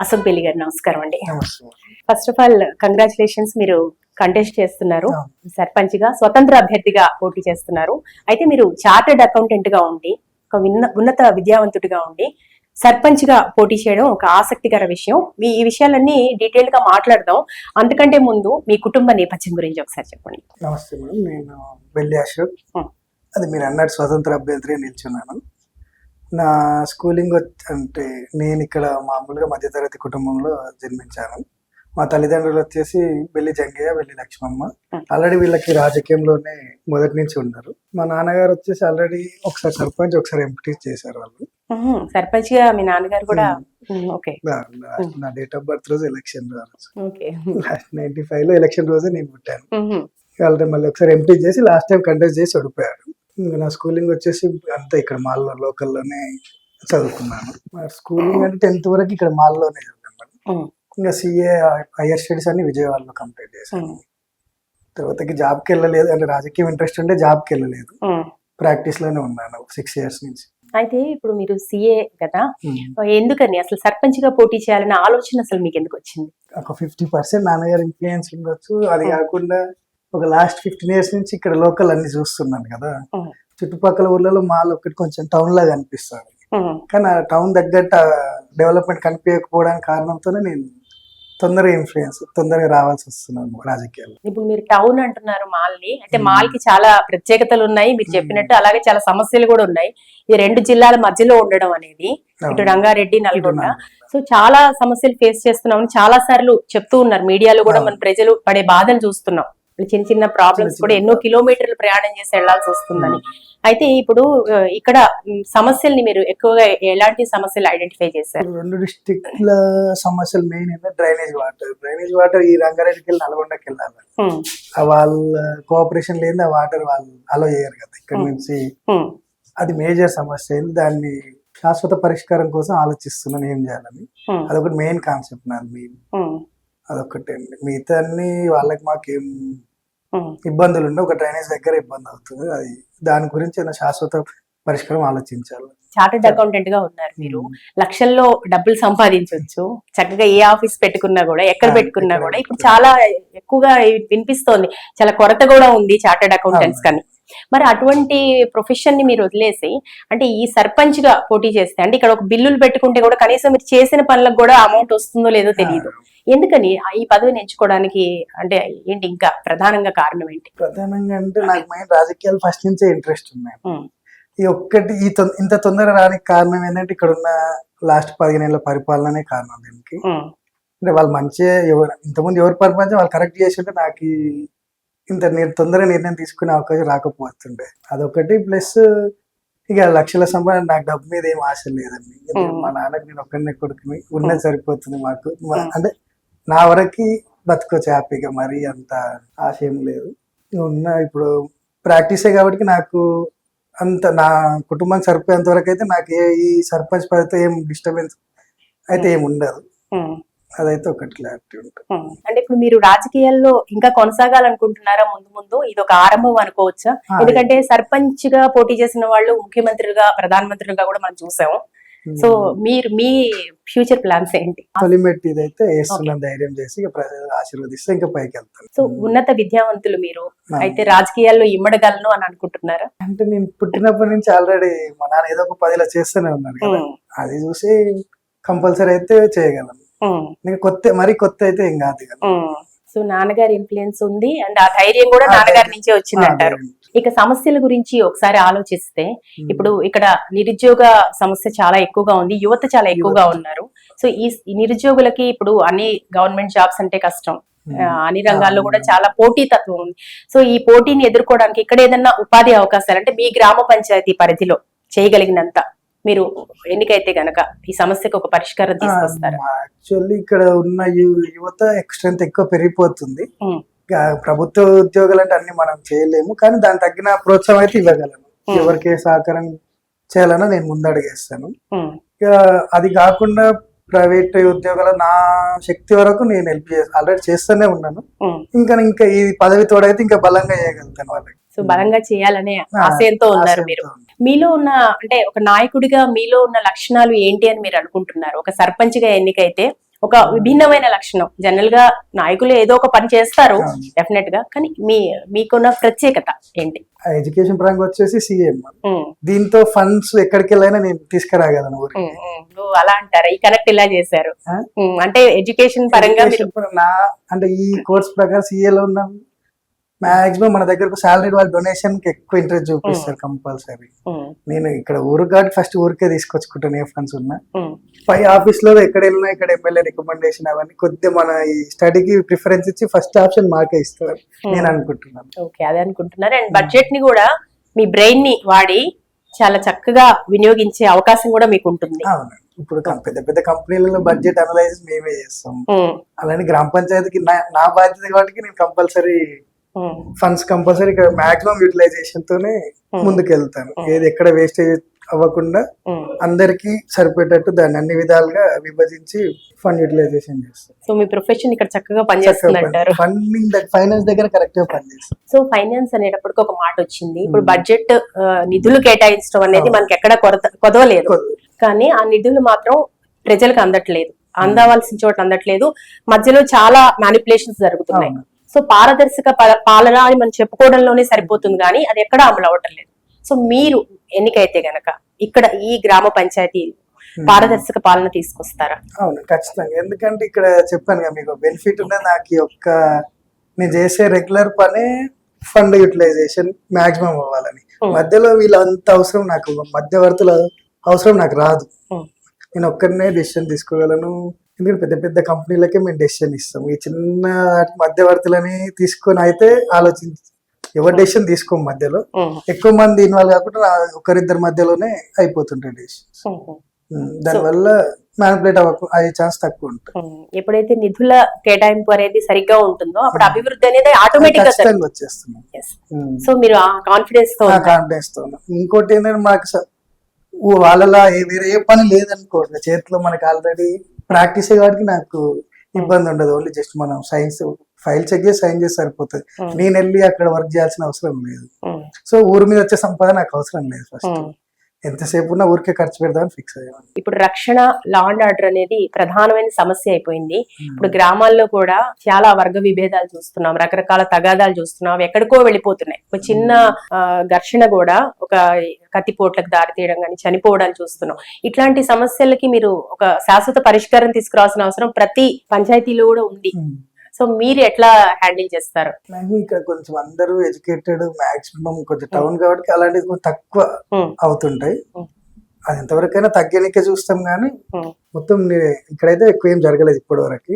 అసంపల్లి గారు నమస్కారం అండి. నమస్తే. ఫస్ట్ ఆఫ్ ఆల్ కంగ్రాచులేషన్స్, మీరు కంటెస్ట్ చేస్తున్నారు, ఆ. సర్పంచ్ గా స్వతంత్ర అభ్యర్థిగా పోటీ చేస్తున్నారు. అయితే మీరు చార్టెడ్ అకౌంటెంట్ గా ఉండి ఒక ఉన్నత విద్యావంతుడిగా ఉండి సర్పంచ్ గా పోటీ చేయడం ఒక ఆసక్తికర విషయం. ఈ విషయాలన్నీ డీటెయిల్ గా మాట్లాడదాం. అంతకంటే ముందు మీ కుటుంబ నేపథ్యం గురించి ఒకసారి చెప్పండి. నమస్తే మేడం, నేను బెల్లి అశోక్. Hmm. అది మీరు అన్నట్టు స్వతంత్ర అభ్యర్థిగా నిల్చున్నాను. నా స్కూలింగ్ అంటే నేను ఇక్కడ మామూలుగా మధ్యతరగతి కుటుంబంలో జన్మించాను. మా తల్లిదండ్రులు వచ్చేసి బెల్లి జంగయ్య, బెల్లి లక్ష్మమ్మ. ఆల్రెడీ వీళ్ళకి రాజకీయంలోనే మొదటి నుంచి ఉన్నారు. మా నాన్నగారు వచ్చేసి ఆల్రెడీ ఒకసారి సర్పంచ్, ఒకసారి ఎంపీ చేశారు వాళ్ళు. సర్పంచ్ గా మీ నాన్నగారు కూడా ఓకే. నా డేట్ ఆఫ్ బర్త్ రోజు ఎలక్షన్ ఓకే 95 లో ఎలక్షన్ రోజే నేను పుట్టాను. వాళ్ళని మళ్ళీ ఒకసారి ఎంపీ చేసి లాస్ట్ టైం కంటెస్ట్ చేసి ఓడిపోయారు. ఇంకా నా స్కూలింగ్ వచ్చేసి అంతా ఇక్కడ మాల్లో లోకల్లోనే చదువుకున్నాను. స్కూలింగ్ అంటే 10th వరకు ఇక్కడ మాల్లోనే చదివాను. ఇంకా సిఏ హైయర్ స్టడీస్ అన్ని విజయవాడలో కంప్లీట్ చేశాను. తర్వాతకి జాబ్కి వెళ్ళలేదు, అంటే రాజకీయం ఇంట్రెస్ట్ ఉంటే జాబ్కి వెళ్ళలేదు, ప్రాక్టీస్ లోనే ఉన్నాను 6 years నుంచి. అయితే ఇప్పుడు మీరు సిఏ కదా, ఎందుకని అసలు సర్పంచ్ గా పోటీ చేయాలనే ఆలోచన అసలు మీకు ఎందుకు వచ్చింది? ఒక 50% నాన్నగారు ఇన్ఫ్లుయెన్స్ ఉండొచ్చు. అది కాకుండా ఒక లాస్ట్ 15 years నుంచి ఇక్కడ లోకల్ అన్ని చూస్తున్నాను కదా, చుట్టుపక్కల ఊర్లలో మాల్ ఒకటి కొంచెం టౌన్ లాగా అనిపిస్తుంది. కానీ ఆ టౌన్ తగ్గట్టు డెవలప్మెంట్ కనిపించకపోవడానికి కారణంతోనే నేను తొందరగా రావాల్సి వస్తున్నాను రాజకీయాల్లో. ఇప్పుడు మీరు టౌన్ అంటున్నారు మాల్ ని, అయితే మాల్ కి చాలా ప్రత్యేకతలు ఉన్నాయి మీరు చెప్పినట్టు, అలాగే చాలా సమస్యలు కూడా ఉన్నాయి. ఈ 2 జిల్లాల మధ్యలో ఉండడం అనేది, ఇటు రంగారెడ్డి, నల్గొండ, సో చాలా సమస్యలు ఫేస్ చేస్తున్నాం. చాలా సార్లు చెప్తూ ఉన్నారు మీడియాలో కూడా, మన ప్రజలు పడే బాధలు చూస్తున్నాం. చిన్న చిన్న ప్రాబ్లమ్స్ కూడా ఎన్నో కిలోమీటర్లు ప్రయాణం చేసి వెళ్లాల్సి వస్తుందని. అయితే ఇప్పుడు ఇక్కడ సమస్యల్ని మీరు ఎక్కువగా ఎలాంటి సమస్యలు ఐడెంటిఫై చేశారు? 2 డిస్ట్రిక్ట్ల సమస్యలు మెయిన్ ఏంటంటే డ్రైనేజ్ వాటర్ ఈ రంగారెడ్డికి వెళ్ళి నల్గొండకి వెళ్ళాలి. వాళ్ళ కోఆపరేషన్ లేని ఆ వాటర్ వాళ్ళు అలో చేయరు కదా ఇక్కడ నుంచి. అది మేజర్ సమస్య అయింది. దాన్ని శాశ్వత పరిష్కారం కోసం ఆలోచిస్తున్నాను ఏం చేయాలని. అదొకటి మెయిన్ కాన్సెప్ట్ నాది. మెయిన్ అదొకటి అండి. మిగతా అన్ని వాళ్ళకి మాకేం ఇబ్బందులు ఉండే, ఒక డ్రైనేజ్ దగ్గర ఇబ్బంది అవుతుంది. అది దాని గురించి శాశ్వత పరిష్కారం ఆలోచించాలి. చార్టెడ్ అకౌంటెంట్ గా ఉన్నారు మీరు, లక్షల్లో డబ్బులు సంపాదించవచ్చు. చక్కగా ఏ ఆఫీస్ పెట్టుకున్నా కూడా, ఎక్కడ పెట్టుకున్నా కూడా ఇప్పుడు చాలా ఎక్కువగా వినిపిస్తోంది, చాలా కొరత కూడా ఉంది చార్టెడ్ అకౌంటెంట్స్ కానీ. మరి అటువంటి ప్రొఫెషన్ ని మీరు వదిలేసి అంటే ఈ సర్పంచ్ గా పోటీ చేస్తే, అంటే ఇక్కడ ఒక బిల్లులు పెట్టుకుంటే కూడా కనీసం మీరు చేసిన పనులకు కూడా అమౌంట్ వస్తుందో లేదో తెలియదు. ఎందుకని ఈ పదవిని ఎంచుకోవడానికి అంటే ఏంటి, ఇంకా ప్రధానంగా కారణం ఏంటి? ప్రధానంగా అంటే నాకు మెయిన్ రాజకీయాలు ఫస్ట్ నుంచే ఇంట్రెస్ట్ ఉన్నాయి. ఈ ఒక్కటి ఇంత తొందర రానికి కారణం ఏంటంటే ఇక్కడ ఉన్న లాస్ట్ 15 ఏళ్ల పరిపాలననే కారణం దీనికి. అంటే వాళ్ళు మంచిగా ఇంతకుముందు ఎవరు పరిపాలన వాళ్ళు కరెక్ట్ చేసి ఉంటే నాకు ఇంత తొందరగా నిర్ణయం తీసుకునే అవకాశం రాకపోతుండే. అదొకటి. ప్లస్ ఇక లక్షల సంపాదన, నాకు డబ్బు మీద ఏం ఆశ లేదండి. మా నాన్నకి నేను ఒక్కడనే కొడుకుని ఉన్నది సరిపోతుంది మాకు. అంటే నా వరకు బతుకోవచ్చు హ్యాపీగా, మరీ అంత ఆశ ఏం లేదు. ఇప్పుడు ప్రాక్టీసే కాబట్టి నాకు అంత నా కుటుంబానికి సరిపోయేంత వరకు అయితే నాకు ఈ సర్పంచ్ పదవితో ఏం డిస్టర్బెన్స్ అయితే ఏమి ఉండదు. అదైతే ఒకటి క్లారిటీ ఉంటుంది. అంటే ఇప్పుడు మీరు రాజకీయాల్లో ఇంకా కొనసాగాలనుకుంటున్నారా? ముందు ఇది ఒక ఆరంభం అనుకోవచ్చా? ఎందుకంటే సర్పంచ్ గా పోటీ చేసిన వాళ్ళు ముఖ్యమంత్రిగా, ప్రధానమంత్రిగా కూడా మనం చూసాము. సో మీరు మీ ఫ్యూచర్ ప్లాన్స్ ఏంటి? తొలిమెట్టి ఇదైతే వేస్తున్న ధైర్యం చేసి ప్రజలు ఆశీర్వదిస్తే ఇంకా పైకి వెళ్తాను. సో ఉన్నత విద్యావంతులు మీరు, అయితే రాజకీయాల్లో ఇమ్మడగలను అని అనుకుంటున్నారా? అంటే నేను పుట్టినప్పటి నుంచి ఆల్రెడీ మా నాన్న ఏదో ఒక పదిలో చేస్తూనే ఉన్నాను కదా, అది చూసి కంపల్సరీ అయితే చేయగలను. మరీ కొత్త అయితే ఏం కాదు కదా. సో నాన్నగారి ఇన్ఫ్లుయెన్స్ ఉంది, అండ్ ఆ ధైర్యం కూడా నాన్నగారి నుంచే వచ్చిందంటారు. ఇక సమస్యల గురించి ఒకసారి ఆలోచిస్తే, ఇప్పుడు ఇక్కడ నిరుద్యోగ సమస్య చాలా ఎక్కువగా ఉంది, యువత చాలా ఎక్కువగా ఉన్నారు. సో ఈ నిరుద్యోగులకి ఇప్పుడు అన్ని గవర్నమెంట్ జాబ్స్ అంటే కష్టం, అన్ని రంగాల్లో కూడా చాలా పోటీ తత్వం ఉంది. సో ఈ పోటీని ఎదుర్కోవడానికి ఇక్కడ ఏదన్నా ఉపాధి అవకాశాలు అంటే మీ గ్రామ పంచాయతీ పరిధిలో చేయగలిగినంత మీరు ఎన్నికైతే గనక ఈ సమస్యకు ఒక పరిష్కారం తీసుకొస్తారు? యాక్చువల్లీ ఇక్కడ ఉన్న యువత స్ట్రెంత్ ఎక్కువ పెరిగిపోతుంది. ప్రభుత్వ ఉద్యోగాలు అంటే అన్ని మనం చేయలేము, కానీ దాని తగ్గిన ప్రోత్సాహం అయితే ఇవ్వగలను. ఎవరికి సహకారం చేయాలన్నా నేను ముందడుగేస్తాను. అది కాకుండా ప్రైవేట్ ఉద్యోగాలు నా శక్తి వరకు నేను హెల్ప్ ఆల్రెడీ చేస్తూనే ఉన్నాను. ఇంకా ఈ పదవి తోడైతే ఇంకా బలంగా చేయగలుగుతాను వాళ్ళకి. సో బలంగా చేయాలనే ఆశయంతో ఉన్నారు మీరు. మీలో ఉన్న అంటే ఒక నాయకుడిగా మీలో ఉన్న లక్షణాలు ఏంటి అని మీరు అనుకుంటున్నారు? ఒక సర్పంచ్ గా ఎన్నికైతే ఒక విభిన్నమైన లక్షణం. జనరల్ గా నాయకులు ఏదో ఒక పని చేస్తారు అవును. డెఫినెట్ గా, కానీ మీకున్న ప్రత్యేకత ఏంటి? ఎడ్యుకేషన్ పరంగా వచ్చేసి సీఎం. దీంతో ఫండ్స్ ఎక్కడికి వెళ్ళైనా నేను తీసుకురాగలను ఊరికి. నువ్వు అలా అంటారా? ఈ కనెక్ట్ ఇలా చేశారు. ఆ? అంటే ఎడ్యుకేషన్ పరంగా మీరు అంటే ఈ కోర్స్ ప్రకారం సీఏలో ఉన్న మాక్సిమం మన దగ్గరకు సాలరీ వాళ్ళ డొనేషన్ కి ఎక్కువ ఇంట్రెస్ట్ చూపిస్తారు కంపల్సరీ. నేను ఇక్కడ ఊరు కాబట్టి ఫస్ట్ ఊరికే తీసుకొచ్చుకుంటాను ఏ ఫండ్స్ ఉన్నా. పై ఆఫీస్ లో ఎక్కడ వెళ్ళినా ఇక్కడ ఎమ్మెల్యే రికమెండేషన్ అవన్నీ కొద్దిగా మన ఈ స్టడీకి ప్రిఫరెన్స్ ఇచ్చి ఫస్ట్ ఆప్షన్ మాకే ఇస్తారు నేను అనుకుంటున్నాను. ఓకే, అదే అనుకుంటున్నారు. అండ్ బడ్జెట్ ని కూడా మీ బ్రెయిన్ ని వాడి చాలా చక్కగా వినియోగించే అవకాశం కూడా మీకు ఉంటుంది. అవును, ఇప్పుడు పెద్ద పెద్ద కంపెనీలలో బడ్జెట్ అనలైజ్ మేమే చేస్తాం. అలానే గ్రామ పంచాయతీకి నా బాధ్యత కాబట్టి నేను కంపల్సరీ ఫండ్స్ కంపల్సరీ ఇక్కడ మాక్సిమం యూటిలైజేషన్ తోనే ముందుకు వెళ్తాను. ఏది ఎక్కడ వేస్టేజ్ అవ్వకుండా అందరికి సరిపోయేటట్టు దాన్ని అన్ని విధాలుగా విభజించి ఫండ్ యూటిలైజేషన్ చేస్తాను. సో మీ ప్రొఫెషన్ ఇక్కడ చక్కగా పనిచేస్తుందంటారు. ఫండింగ్ ఫైనాన్స్ దగ్గర కరెక్ట్ గా పనిచేస్తాం. సో ఫైనాన్స్ అనేటప్పటికి ఒక మాట వచ్చింది. ఇప్పుడు బడ్జెట్ నిధులు కేటాయించడం అనేది మనకి ఎక్కడ కొదవలేదు, కానీ ఆ నిధులు మాత్రం ప్రజలకు అందట్లేదు, అందవలసిన చోట అందట్లేదు. మధ్యలో చాలా మ్యానిపులేషన్స్ జరుగుతున్నాయి. సో పారదర్శక పాలన అని మనం చెప్పుకోవడంలోనే సరిపోతుంది, కానీ అది ఎక్కడ అమలు అవ్వటం లేదు. సో మీరు ఎన్నికైతే గనక ఇక్కడ ఈ గ్రామ పంచాయతీ పారదర్శక పాలన తీసుకొస్తారా? అవును, ఖచ్చితంగా. ఎందుకంటే ఇక్కడ చెప్పాను కదా మీకు బెనిఫిట్ ఉన్నది నాకు నేను చేసే రెగ్యులర్ పనే ఫండ్ యూటిలైజేషన్ మాక్సిమం అవ్వాలని. మధ్యలో వీళ్ళంత అవసరం నాకు, మధ్యవర్తుల అవసరం నాకు రాదు. నేను ఒక్కరినే డెసిషన్ తీసుకోగలను. ఎందుకంటే పెద్ద పెద్ద కంపెనీలకే మేము డెసిషన్ ఇస్తాం. ఈ చిన్న మధ్యవర్తులని తీసుకొని అయితే ఆలోచించి ఎవరి డెసిషన్ తీసుకోం. మధ్యలో ఎక్కువ మంది ఇన్వాల్వ్ కాకుండా ఒకరిద్దరి మధ్యలోనే అయిపోతుంటాయి డెసిషన్స్. దానివల్ల మ్యానిపులేట్ అయ్యే ఛాన్స్ తక్కువ ఉంటుంది. ఎప్పుడైతే నిధుల కేటాయింపు అనేది సరిగ్గా ఉంటుందో అప్పుడు అభివృద్ధి అనేది ఆటోమేటిక్ గా వచ్చేస్తున్నాం. సో మీరు ఆ కాన్ఫిడెన్స్ తో ఇంకోటి ఏంటంటే మాకు వాళ్ళలా వేరే ఏ పని లేదనుకోండి, చేతిలో మనకి ఆల్రెడీ ప్రాక్టీస్ కాబట్టి నాకు ఇబ్బంది ఉండదు. ఓన్లీ జస్ట్ మనం సైన్స్ ఫైల్ చెక్ చేసి సైన్ చేసి సరిపోతుంది. నేను వెళ్ళి అక్కడ వర్క్ చేయాల్సిన అవసరం లేదు. సో ఊరి మీద వచ్చే సంపాదన నాకు అవసరం లేదు. ఫస్ట్ ఎంతసేపు ఉన్నా ఊరికే ఖర్చు పెడదామని ఫిక్స్ అయ్యాను. ఇప్పుడు రక్షణ, లా అండ్ ఆర్డర్ అనేది ప్రధానమైన సమస్య అయిపోయింది. ఇప్పుడు గ్రామాల్లో కూడా చాలా వర్గ విభేదాలు చూస్తున్నాం, రకరకాల తగాదాలు చూస్తున్నాం, ఎక్కడికో వెళ్ళిపోతున్నాయి. ఒక చిన్న ఘర్షణ కూడా ఒక కత్తిపోట్లకు దారి తీయడం కానీ చనిపోవడాలు చూస్తున్నాం. ఇట్లాంటి సమస్యలకి మీరు ఒక శాశ్వత పరిష్కారం తీసుకురావాల్సిన అవసరం ప్రతి పంచాయతీలో కూడా ఉంది. సో మీరు ఎట్లా హ్యాండిల్ చేస్తారు? ఇక్కడ కొంచెం అందరూ ఎడ్యుకేటెడ్, మాక్సిమం కొంచెం టౌన్ కాబట్టి అలాంటివి కొంచెం తక్కువ అవుతుంటాయి. అది ఎంతవరకైనా తగ్గనికే చూస్తాం, కానీ మొత్తం ఇక్కడైతే ఎక్కువ ఏం జరగలేదు ఇప్పటి వరకు.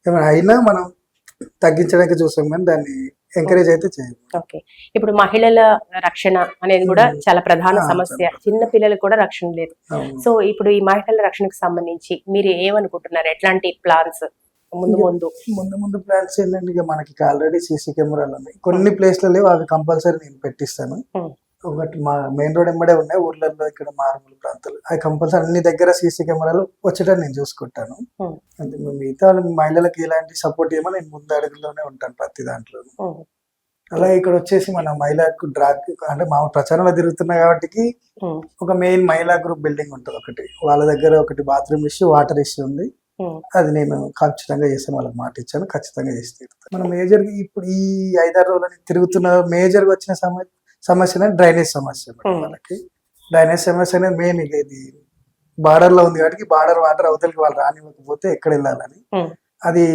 ఏమైనా అయినా మనం తగ్గించడానికి చూస్తాం, కానీ దాన్ని ఎంకరేజ్ అయితే చేయాలి. ఓకే, ఇప్పుడు మహిళల రక్షణ అనేది కూడా చాలా ప్రధాన సమస్య. చిన్న పిల్లలకు కూడా రక్షణ లేదు. సో ఇప్పుడు ఈ మహిళల రక్షణకు సంబంధించి మీరు ఏమనుకుంటున్నారు? ఎట్లాంటి ప్లాన్స్ ముందు ప్లాన్స్ ఏంటంటే, ఇక మనకి ఆల్రెడీ సీసీ కెమెరాలు ఉన్నాయి, కొన్ని ప్లేస్లలో అవి కంపల్సరీ నేను పెట్టిస్తాను. ఒకటి మా మెయిన్ రోడ్ ఎంబడే ఉన్నాయి ఊర్లలో, ఇక్కడ మారుమూల ప్రాంతాలు, అవి కంపల్సరీ అన్ని దగ్గర సీసీ కెమెరాలు వచ్చేటట్టు నేను చూసుకుంటాను. అంటే మిగతా మహిళలకు ఎలాంటి సపోర్ట్ ఏమో నేను ముందు అడుగులోనే ఉంటాను ప్రతి దాంట్లో. అలాగే ఇక్కడ వచ్చేసి మన మహిళకు డ్రాగ్ అంటే మా ప్రచారంలో తిరుగుతున్నాయి కాబట్టి ఒక మెయిన్ మహిళా గ్రూప్ బిల్డింగ్ ఉంటుంది ఒకటి, వాళ్ళ దగ్గర ఒకటి బాత్రూమ్ ఇష్యూ, వాటర్ ఇష్యూ ఉంది. అది నేను ఖచ్చితంగా చేసాను, వాళ్ళకి మాట ఇచ్చాను, ఖచ్చితంగా చేసి తీరుతాను. మనం మేజర్ ఇప్పుడు ఈ 5-6 రోజులని తిరుగుతున్న మేజర్ గా వచ్చిన సమస్య డ్రైనేజ్ సమస్య. వాళ్ళకి డ్రైనేజ్ సమస్య అనేది మెయిన్. ఇది బార్డర్ లో ఉంది కాబట్టి బార్డర్ వాటర్ అవతలకి వాళ్ళు రానివ్వకపోతే ఎక్కడ వెళ్ళాలని, అది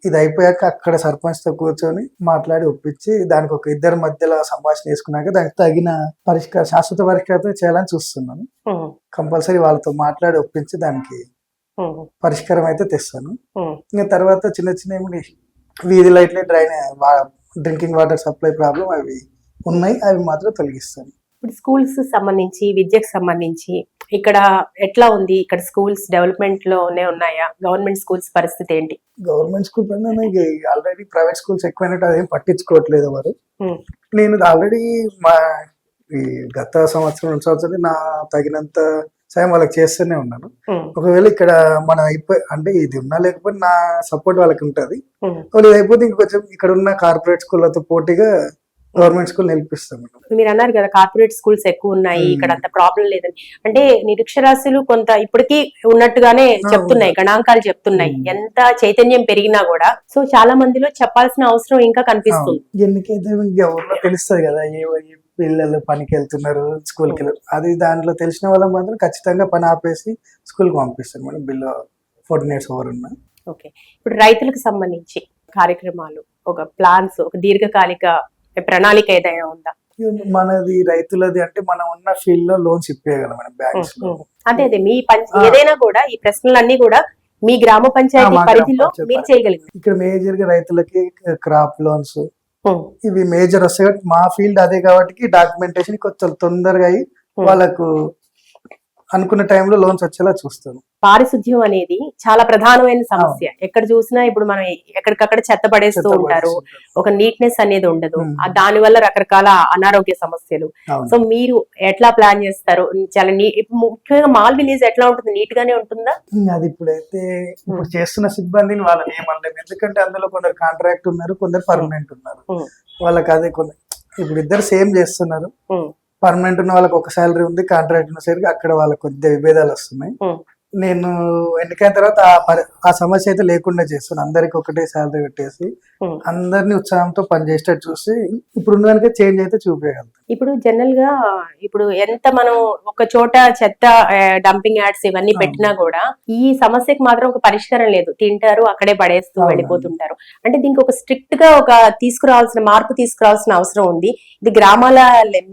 ఇది అయిపోయాక అక్కడ సర్పంచ్ తో కూర్చొని మాట్లాడి ఒప్పించి దానికి ఒక ఇద్దరి మధ్యలో సంభాషణ చేసుకున్నాక దానికి తగిన పరిష్కారం, శాశ్వత పరిష్కారం చేయాలని చూస్తున్నాను. కంపల్సరీ వాళ్ళతో మాట్లాడి ఒప్పించి దానికి పరిష్కారం అయితే తెస్తాను. ఇంకా తర్వాత చిన్న చిన్న వీధి లైట్లే డ్రింకింగ్ వాటర్ సప్లై ప్రాబ్లం అవి ఉన్నాయి, అవి మాత్రం తొలగిస్తాను. ఇప్పుడు స్కూల్స్ సంబంధించి, విద్యకు సంబంధించి ఇక్కడ ఎట్లా ఉంది? ఇక్కడ స్కూల్స్ డెవలప్మెంట్ లోనే ఉన్నాయా? గవర్నమెంట్ స్కూల్స్ పరిస్థితి ఏంటి? గవర్నమెంట్ స్కూల్ పైన ఆల్రెడీ ప్రైవేట్ స్కూల్స్ ఎక్కువైనట్టు అదేం పట్టించుకోవట్లేదు ఎవరు. నేను ఆల్రెడీ మా ఈ గత సంవత్సరం 2 సంవత్సరాలు నా తగినంత సాయం వాళ్ళకి చేస్తూనే ఉన్నాను. ఒకవేళ ఇక్కడ మనం అంటే ఇది ఉన్నా లేకపోతే నా సపోర్ట్ వాళ్ళకి ఉంటది. వాళ్ళు అయిపోతే ఇంకొంచెం ఇక్కడ ఉన్న కార్పొరేట్ స్కూళ్ళతో పోటీగా గవర్నమెంట్ స్కూల్ నిలిపిస్తాం మేడం. మీరు అన్నారు కదా కార్పొరేట్ స్కూల్స్ ఎక్కువ ఉన్నాయి, ఇక్కడ అంత ప్రాబ్లం లేదని. అంటే నిరక్షరాస్యులు కొంత ఇప్పటికీ ఉన్నట్టుగానే చెప్తున్నాయి, గణాంకాలు చెప్తున్నాయి. ఎంత చైతన్యం పెరిగినా కూడా సో చాలా మందిలో చెప్పాల్సిన అవసరం ఇంకా కనిపిస్తుంది. ఎన్నికైతే ఎవరిలో తెలుస్తుంది కదా, ఏ పిల్లలు పనికి వెళ్తున్నారు, స్కూల్కి వెళ్తారు, అది దాంట్లో తెలిసిన వాళ్ళకి మాత్రం ఖచ్చితంగా పని ఆపేసి స్కూల్కి పంపిస్తారు మేడం, బిలో 14 years ఓవర్ ఉన్నా. ఓకే, ఇప్పుడు రైతులకు సంబంధించి కార్యక్రమాలు, ఒక ప్లాన్స్, ఒక దీర్ఘకాలిక ప్రణాళిక ఏదైనా ఉందా? మనది రైతులది అంటే మనం ఉన్న ఫీల్డ్ లో లోన్స్ ఇప్పేయగలం మేడం బ్యాంక్స్ లో. అదే మీ ఏదైనా కూడా ఈ ప్రశ్నలన్నీ కూడా మీ గ్రామ పంచాయతీ పరిధిలో మీరు చేయగలిగారు. ఇక్కడ మేజర్ గా రైతులకి క్రాప్ లోన్స్ ఇవి మేజర్ వస్తాయి కాబట్టి మా ఫీల్డ్ అదే కాబట్టి డాక్యుమెంటేషన్ కొంచెం తొందరగా అయ్యి వాళ్ళకు అనుకున్న టైంలో లోన్స్ వచ్చేలా చూస్తాను. పారిశుద్ధ్యం అనేది చాలా ప్రధానమైన సమస్య. ఎక్కడ చూసినా ఇప్పుడు మనం ఎక్కడికక్కడ చెత్త పడేస్తూ ఉంటారు, ఒక నీట్నెస్ అనేది ఉండదు, దాని వల్ల రకరకాల అనారోగ్య సమస్యలు. సో మీరు ఎట్లా ప్లాన్ చేస్తారు? చాలా ముఖ్యంగా మాల్ విలేజ్ ఎట్లా ఉంటుంది, నీట్ గానే ఉంటుందా? అది ఇప్పుడైతే ఇప్పుడు చేస్తున్న సిబ్బందిని వాళ్ళని ఏమనలేదు, ఎందుకంటే అందులో కొందరు కాంట్రాక్ట్ ఉన్నారు, కొందరు పర్మనెంట్ ఉన్నారు. వాళ్ళకి అదే ఇప్పుడు ఇద్దరు సేమ్ చేస్తున్నారు. పర్మనెంట్ ఉన్న వాళ్ళకి ఒక శాలరీ ఉంది, కాంట్రాక్ట్ ఉన్న సరికి అక్కడ వాళ్ళకి కొద్దిగా విభేదాలు వస్తున్నాయి. నేను ఎన్నికైన తర్వాత ఆ సమస్య అయితే లేకుండా చేస్తాను. అందరికి ఒకటే శాలరీ పెట్టేసి అందరినీ ఉత్సాహంతో పనిచేసేటట్టు చూసి ఇప్పుడు ఉన్నదానికే చేంజ్ అయితే చూపించగలుగుతాం. ఇప్పుడు జనరల్ గా ఇప్పుడు ఎంత మనం ఒక చోట చెత్త డంపింగ్ యాడ్స్ ఇవన్నీ పెట్టినా కూడా ఈ సమస్యకి మాత్రం ఒక పరిష్కారం లేదు. తింటారు, అక్కడే పడేస్తూ వెళ్ళిపోతుంటారు. అంటే దీనికి ఒక స్ట్రిక్ట్ గా ఒక మార్పు తీసుకురావాల్సిన అవసరం ఉంది. ఇది గ్రామాల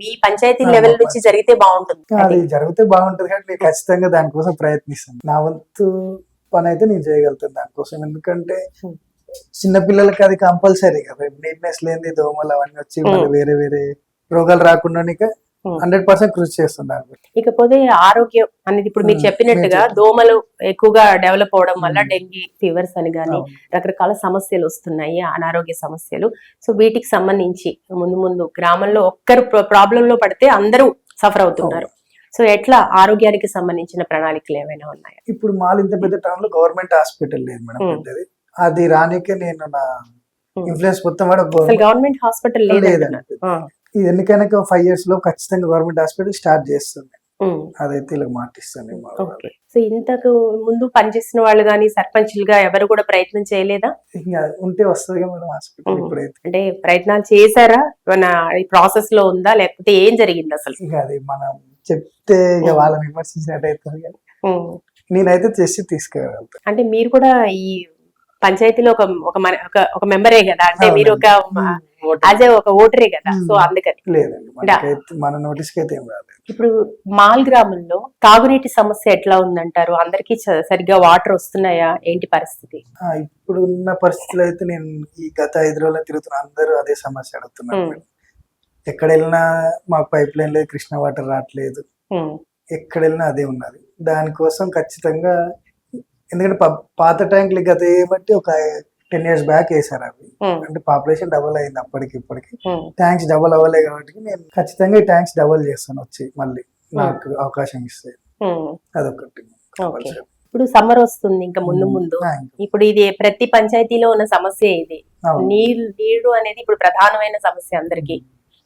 మీ పంచాయతీ లెవెల్ నుంచి జరిగితే బాగుంటుంది. అది జరిగితే బాగుంటుంది కానీ నేను ఖచ్చితంగా దానికోసం ప్రయత్నిస్తాను. నా వంతు పని అయితే నేను చేయగలుగుతాను దానికోసం. ఎందుకంటే చిన్నపిల్లలకి అది కంపల్సరీ కదా, నీట్నెస్ లేని దోమలు అవన్నీ వచ్చి మళ్ళీ వేరే వేరే రోగాలు రాకుండా 100% కృషి చేస్తున్నారు. ఇకపోతే ఆరోగ్యం అనేది ఇప్పుడు మీరు చెప్పినట్టుగా దోమలు ఎక్కువగా డెవలప్ అవడం వల్ల డెంగీ ఫీవర్స్ అని గానీ రకరకాల సమస్యలు వస్తున్నాయి, అనారోగ్య సమస్యలు. సో వీటికి సంబంధించి ముందు గ్రామంలో ఒక్కరు ప్రాబ్లం లో పడితే అందరూ సఫర్ అవుతున్నారు. సో ఎట్లా ఆరోగ్యానికి సంబంధించిన ప్రణాళికలు ఏమైనా ఉన్నాయా? ఇప్పుడు మాల్ ఇంత పెద్ద టౌన్ లో గవర్నమెంట్ హాస్పిటల్ లేదు మేడం, పెద్దది. అది రానికే నేను నా ఇన్ఫ్లుయెన్స్ మొత్తం గవర్నమెంట్ హాస్పిటల్ లేదండి. ఇది ఎన్నికైనా 5 years లో ఖచ్చితంగా గవర్నమెంట్ హాస్పిటల్ స్టార్ట్ చేస్తుంది. అదైతే ఇలా మాటిస్తాను. సో ఇంతకు ముందు పనిచేసిన వాళ్ళు గానీ సర్పంచ్లుగా ఎవరు కూడా ప్రయత్నం చేయలేదా? ఇంకా ఉంటే వస్తుంది మేడం హాస్పిటల్. ఇప్పుడైతే అంటే ప్రయత్నాలు చేశారా, మన ప్రాసెస్ లో ఉందా, లేకపోతే ఏం జరిగింది అసలు? ఇంకా అది మనం చెప్తే ఇక వాళ్ళని విమర్శించినట్టు అవుతుంది కానీ నేనైతే చేసి తీసుకెళ్ళగలుగుతాను. అంటే మీరు కూడా ఈ పంచాయతీలో ఒక మెంబరే కదా, అంటే మీరు ఒక ఓటరే కదా, సో అందుకని లేదండి మన నోటీస్ కి అయితే ఏం రాలేదు. ఇప్పుడు మాల్ గ్రామంలో తాగునీటి సమస్య ఎట్లా ఉందంటారు? అందరికి సరిగ్గా వాటర్ వస్తున్నాయా, ఏంటి పరిస్థితి? ఇప్పుడు ఉన్న పరిస్థితులు అయితే నేను ఈ గత 5 రోజుల్లో తిరుగుతున్నా, అందరూ అదే సమస్య అడుగుతున్నారు. ఎక్కడ వెళ్ళినా మాకు పైప్ లైన్ లేదు, కృష్ణ వాటర్ రావట్లేదు, ఎక్కడ వెళ్ళినా అదే ఉన్నది. దానికోసం ఖచ్చితంగా, ఎందుకంటే పాత ట్యాంకులు గత ఏమంటే ఒక 10 years బ్యాక్ వేసారు అవి. అంటే పాపులేషన్ డబుల్ అయింది అప్పటికి ఇప్పటికి, ట్యాంక్స్ డబుల్ అవ్వలే కాబట్టి నేను ఖచ్చితంగా ఈ ట్యాంక్స్ డబుల్ చేస్తాను వచ్చి, మళ్ళీ నాకు అవకాశం ఇస్తే. అదొకటి. ఇప్పుడు సమ్మర్ వస్తుంది ఇంకా ముందు, ఇప్పుడు ఇది ప్రతి పంచాయతీలో ఉన్న సమస్య ఇది. నీరు అనేది ఇప్పుడు ప్రధానమైన సమస్య అందరికి.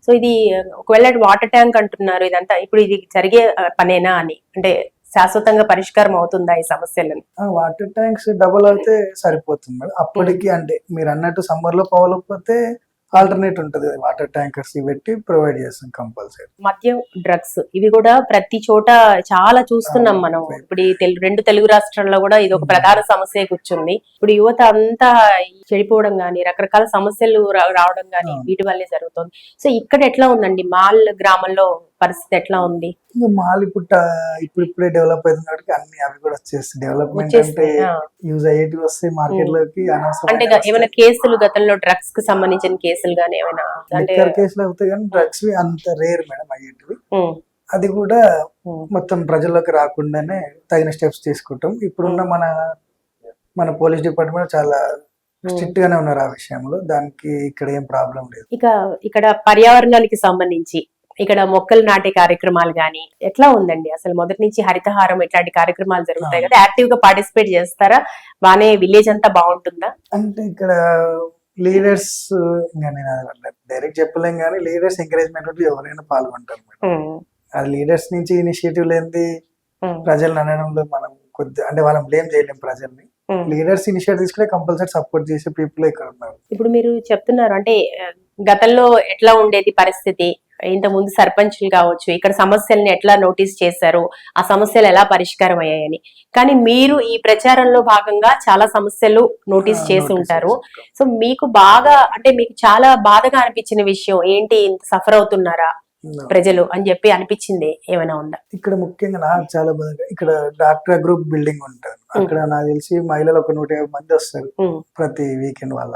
సో ఇది ఒకవేళ వాటర్ ట్యాంక్ అంటున్నారు, ఇదంతా ఇప్పుడు ఇది జరిగే పనేనా అని, అంటే శాశ్వతంగా పరిష్కారం అవుతుందా ఈ సమస్యలను? వాటర్ ట్యాంక్స్ డబుల్ అయితే సరిపోతుంది మేడం అప్పటికి. అంటే మీరు అన్నట్టు సమ్మర్ లో పోవలేకపోతే ఆల్టర్నేట్ ఉంటది, వాటర్ ట్యాంకర్స్ పెట్టి ప్రొవైడ్ చేస్తాం కంపల్సరీ. మద్యం, డ్రగ్స్ ఇవి కూడా ప్రతి చోట చాలా చూస్తున్నాం మనం. ఇప్పుడు ఈ 2 తెలుగు రాష్ట్రాల్లో కూడా ఇది ఒక ప్రధాన సమస్య కూర్చుంది. ఇప్పుడు యువత అంతా చెడిపోవడం గానీ, రకరకాల సమస్యలు రావడం గానీ వీటి వల్లే జరుగుతుంది. సో ఇక్కడ ఎట్లా ఉందండి మాల్ గ్రామంలో పరిస్థితి ఎట్లా ఉంది? మాల్ ఇప్పుడే డెవలప్ అవుతుంది కాబట్టి అన్ని అవి కూడా వచ్చేసి డెవలప్మెంట్ అంటే యూజ్ అయ్యేటి వస్తే మార్కెట్ లోకి. అంటే ఏమైనా కేసులు గతంలో డ్రగ్స్ కి సంబంధించిన కేసులు గానీ ఏమైనా కేసులు అవుతాయి కానీ డ్రగ్స్ అంత రేర్ మేడం అయ్యేటివి. అది కూడా మొత్తం ప్రజల్లోకి రాకుండానే తగిన స్టెప్స్ తీసుకుంటాం. ఇప్పుడున్న మన పోలీస్ డిపార్ట్మెంట్ చాలా స్ట్రిక్ట్ గానే ఉన్నారు ఆ విషయంలో. దానికి ఇక్కడ ఏం ప్రాబ్లం లేదు. ఇక్కడ పర్యావరణానికి సంబంధించి ఇక్కడ మొక్కలు నాటే కార్యక్రమాలు గానీ ఎట్లా ఉందండి? అసలు మొదటి నుంచి హరితహారం ఇట్లాంటి కార్యక్రమాలు జరుగుతాయి కదా, యాక్టివ్ గా పార్టిసిపేట్ చేస్తారా? బానే విలేజ్ అంతా బాగుంటుందా? అంటే ఇక్కడ లీడర్స్ ఇంకా నేను డైరెక్ట్ చెప్పలేం కానీ లీడర్స్ ఎంకరేజ్మెంట్ ఉంటే ఎవరైనా పాల్గొంటారు మేడం. అది లీడర్స్ నుంచి ఇనిషియేటివ్ లేనిది ప్రజలను అనడంలో మనం కొద్ది అంటే వాళ్ళని బ్లేమ్ చేయలేం ప్రజల్ని. లీడర్స్ ఇనిషియేటివ్ తీసుకునే కంపల్సరీ సపోర్ట్ చేసే పీపుల్ ఇక్కడ ఉన్నారు. ఇప్పుడు మీరు చెప్తున్నారు అంటే గతంలో ఎట్లా ఉండేది పరిస్థితి, ఇంత ముందు సర్పంచ్లు కావచ్చు, ఇక్కడ సమస్యల్ని ఎట్లా నోటీస్ చేశారు, ఆ సమస్యలు ఎలా పరిష్కారం అయ్యాయని. కానీ మీరు ఈ ప్రచారంలో భాగంగా చాలా సమస్యలు నోటీస్ చేసి ఉంటారు. సో మీకు బాగా అంటే మీకు చాలా బాధగా అనిపించిన విషయం ఏంటి, ఇంత సఫర్ అవుతున్నారా ప్రజలు అని చెప్పి అనిపించింది ఏమైనా ఉందా? ఇక్కడ ముఖ్యంగా నాకు చాలా బాగా ఇక్కడ డాక్టర్ గ్రూప్ బిల్డింగ్ ఉంటారు. అక్కడ నాకు తెలిసి మహిళలు ఒక 150 మంది వస్తారు ప్రతి వీకెండ్ వాళ్ళ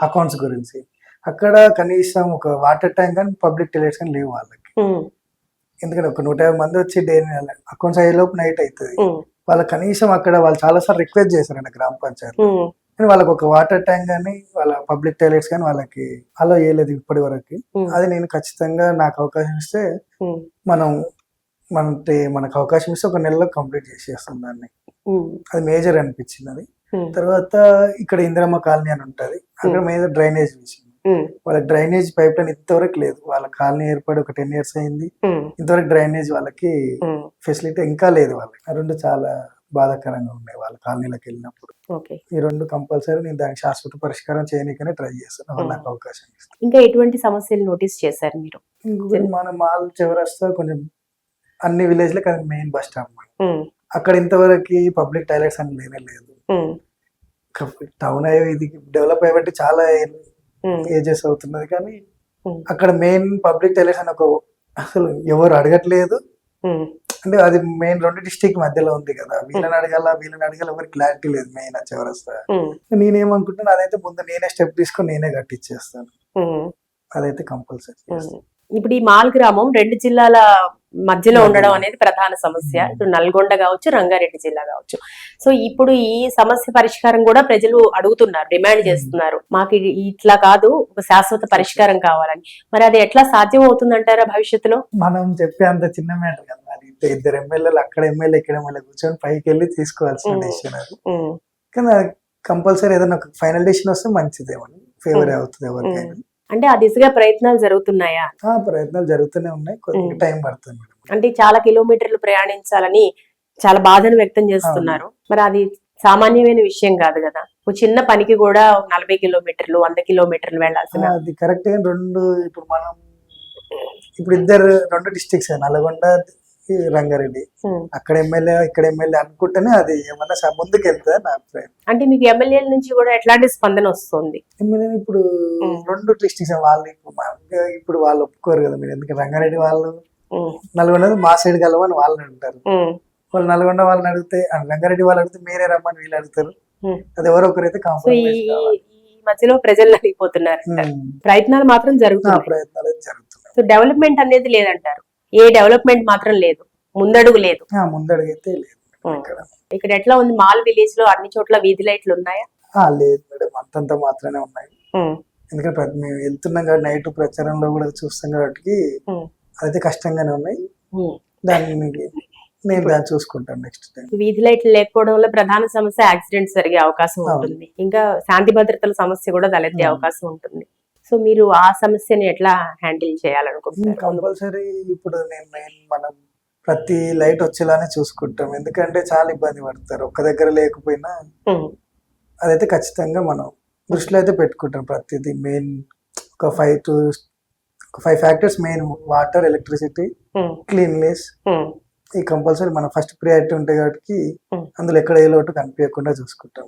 అకౌంట్స్ గురించి. అక్కడ కనీసం ఒక వాటర్ ట్యాంక్ కానీ పబ్లిక్ టాయిలెట్స్ కానీ లేవు వాళ్ళకి. ఎందుకంటే ఒక 150 మంది వచ్చి డే అకౌంట్స్ అయ్యే లోపు నైట్ అవుతుంది. వాళ్ళకి కనీసం అక్కడ వాళ్ళు చాలా సార్లు రిక్వెస్ట్ చేశారండి గ్రామ పంచాయతీ, కానీ వాళ్ళకి ఒక వాటర్ ట్యాంక్ కానీ వాళ్ళ పబ్లిక్ టాయిలెట్స్ కానీ వాళ్ళకి అలో చేయలేదు ఇప్పటి వరకు. అది నేను ఖచ్చితంగా నాకు అవకాశం ఇస్తే మనకు అవకాశం ఇస్తే ఒక నెలలో కంప్లీట్ చేసేస్తాం దాన్ని. అది మేజర్ అనిపించింది. అది తర్వాత ఇక్కడ ఇందిరమ్మ కాలనీ అని ఉంటది, అక్కడ మేజర్ డ్రైనేజ్ విషయం. వాళ్ళ డ్రైనేజ్ పైప్ లైన్ ఇంతవరకు లేదు. వాళ్ళ కాలనీ ఏర్పడి ఒక 10 years అయింది, ఇంతవరకు డ్రైనేజ్ వాళ్ళకి ఫెసిలిటీ ఇంకా లేదు. వాళ్ళకి ఆ రెండు చాలా బాధాకరంగా ఉన్నాయి వాళ్ళ కాలనీలకు వెళ్ళినప్పుడు. ఈ రెండు కంపల్సరీ నేను దానికి శాశ్వత పరిష్కారం చేయడానికనే ట్రై చేస్తాను నాకు అవకాశం ఇస్తాను. ఇంకా ఎటువంటి సమస్యలు నోటీస్ చేశారు మీరు? మన మాల్ చౌరస్తా కొంచెం అన్ని విలేజ్ లకు అది మెయిన్ బస్ స్టాప్. అక్కడ ఇంతవరకు పబ్లిక్ టాయిలెట్స్ అని లేనే లేదు. టౌన్ ఇది డెవలప్ అయ్యబట్టి చాలా ఏజెస్ అవుతున్నది, కానీ అక్కడ మెయిన్ పబ్లిక్ టాయిలెట్స్ అని అసలు ఎవరు అడగట్లేదు. అంటే అది మెయిన్ 2 డిస్ట్రిక్ట్ మధ్యలో ఉంది కదా, వీళ్ళని అడగాల ఎవరికి క్లారిటీ లేదు మెయిన్ ఆ చౌరస్తా. నేనేమనుకుంటున్నా అదైతే ముందు నేనే స్టెప్ తీసుకొని నేనే కట్టించేస్తాను, అదైతే కంపల్సరీ. ఇప్పుడు ఈ మాల్ గ్రామం 2 జిల్లాల మధ్యలో ఉండడం అనేది ప్రధాన సమస్య. ఇటు నల్గొండ కావచ్చు, రంగారెడ్డి జిల్లా కావచ్చు. సో ఇప్పుడు ఈ సమస్య పరిష్కారం కూడా ప్రజలు అడుగుతున్నారు, డిమాండ్ చేస్తున్నారు, మాకు ఇట్లా కాదు ఒక శాశ్వత పరిష్కారం కావాలని. మరి అది ఎట్లా సాధ్యం అవుతుందంటారా భవిష్యత్తులో? మనం చెప్పే అంత చిన్న మ్యాటర్ కదా, అది 2 ఎమ్మెల్యేలు అక్కడ ఎమ్మెల్యే ఇక్కడ ఎమ్మెల్యే కూర్చొని పైకి వెళ్ళి తీసుకోవాల్సిన డెసిషన్ అది. కానీ కంపల్సరీ ఏదైనా ఒక ఫైనల్ డెసిషన్ వస్తే మంచిదేమని ఫేవర్ అవుతుంది ఎవరికైనా. అంటే ఆ దిశగా ప్రయత్నాలు జరుగుతున్నాయా? ప్రయత్నాలు జరుగుతూనే ఉన్నాయి, కొద్దిగా టైం పడుతుంది. అంటే చాలా కిలోమీటర్లు ప్రయాణించాలని చాలా బాధను వ్యక్తం చేస్తున్నారు. మరి అది సామాన్యమైన విషయం కాదు కదా, ఒక చిన్న పనికి కూడా 40 కిలోమీటర్లు 100 కిలోమీటర్లు వెళ్ళాల్సిన. అది కరెక్ట్. ఇప్పుడు ఇద్దరు 2 డిస్ట్రిక్ట్స్ నల్గొండ రంగారెడ్డి, అక్కడ ఎమ్మెల్యే ఇక్కడ ఎమ్మెల్యే అనుకుంటేనే అది ఏమన్నా ముందుకు వెళ్తా నా అభిప్రాయం. అంటే మీకు ఎమ్మెల్యేల నుంచి కూడా ఎట్లాంటి స్పందన వస్తుంది? ఎమ్మెల్యే ఇప్పుడు 2 డిస్ట్రిక్ట్స్ వాళ్ళు ఇప్పుడు వాళ్ళు ఒప్పుకోరు కదా మీరు, ఎందుకంటే రంగారెడ్డి వాళ్ళు నల్గొండ మా సైడ్ కలవని వాళ్ళని అంటారు. వాళ్ళు నల్గొండ వాళ్ళని అడిగితే రంగారెడ్డి వాళ్ళు అడిగితే మీరే రమ్మని వీళ్ళు అడుగుతారు. అది ఎవరో ఒకరైతే కాంప్రమైజ్ కావాలి. మధ్యలో ప్రజలు అడిగిపోతున్నారు. ప్రయత్నాలు మాత్రం జరుగుతున్నాయి. సో డెవలప్మెంట్ అనేది లేదంటారు, ఏ డెవలప్మెంట్ మాత్రం లేదు, ముందడుగు లేదు. ముందడుగైతే లేదు. ఇక్కడ ఎట్లా ఉంది మాల్ విలేజ్ లో అన్ని చోట్ల వీధి లైట్లు ఉన్నాయా? లేదు మేడం, అంతంత మాత్రమే ఉన్నాయి. ఎందుకంటే మేము వెళ్తున్నాం కాబట్టి నైట్ ప్రచారంలో కూడా చూస్తాం కాబట్టి అదైతే కష్టంగానే ఉన్నాయి. నేను దాన్ని చూసుకుంటాను నెక్స్ట్ టైం. వీధి లైట్లు లేకపోవడం వల్ల ప్రధాన సమస్య యాక్సిడెంట్స్ జరిగే అవకాశం ఉంటుంది, ఇంకా శాంతి భద్రతల సమస్య కూడా తలెత్తే అవకాశం ఉంటుంది. సో మీరు ఆ సమస్యని ఎట్లా హ్యాండిల్ చేయాలనుకుంటున్నారు? కంపల్సరీ ఇప్పుడు మనం ప్రతి లైట్ వచ్చేలానే చూసుకుంటాం, ఎందుకంటే చాలా ఇబ్బంది పడతారు ఒక్క దగ్గర లేకపోయినా. అదైతే ఖచ్చితంగా మనం దృష్టిలో అయితే పెట్టుకుంటాం. ప్రతిదీ మెయిన్ ఒక 5 factors main: water, electricity, cleanliness. ఈ కంపల్సరీ మన ఫస్ట్ ప్రియారిటీ ఉంటాయి కాబట్టి అందులో ఎక్కడ ఏ లోటు కనిపించకుండా చూసుకుంటాం.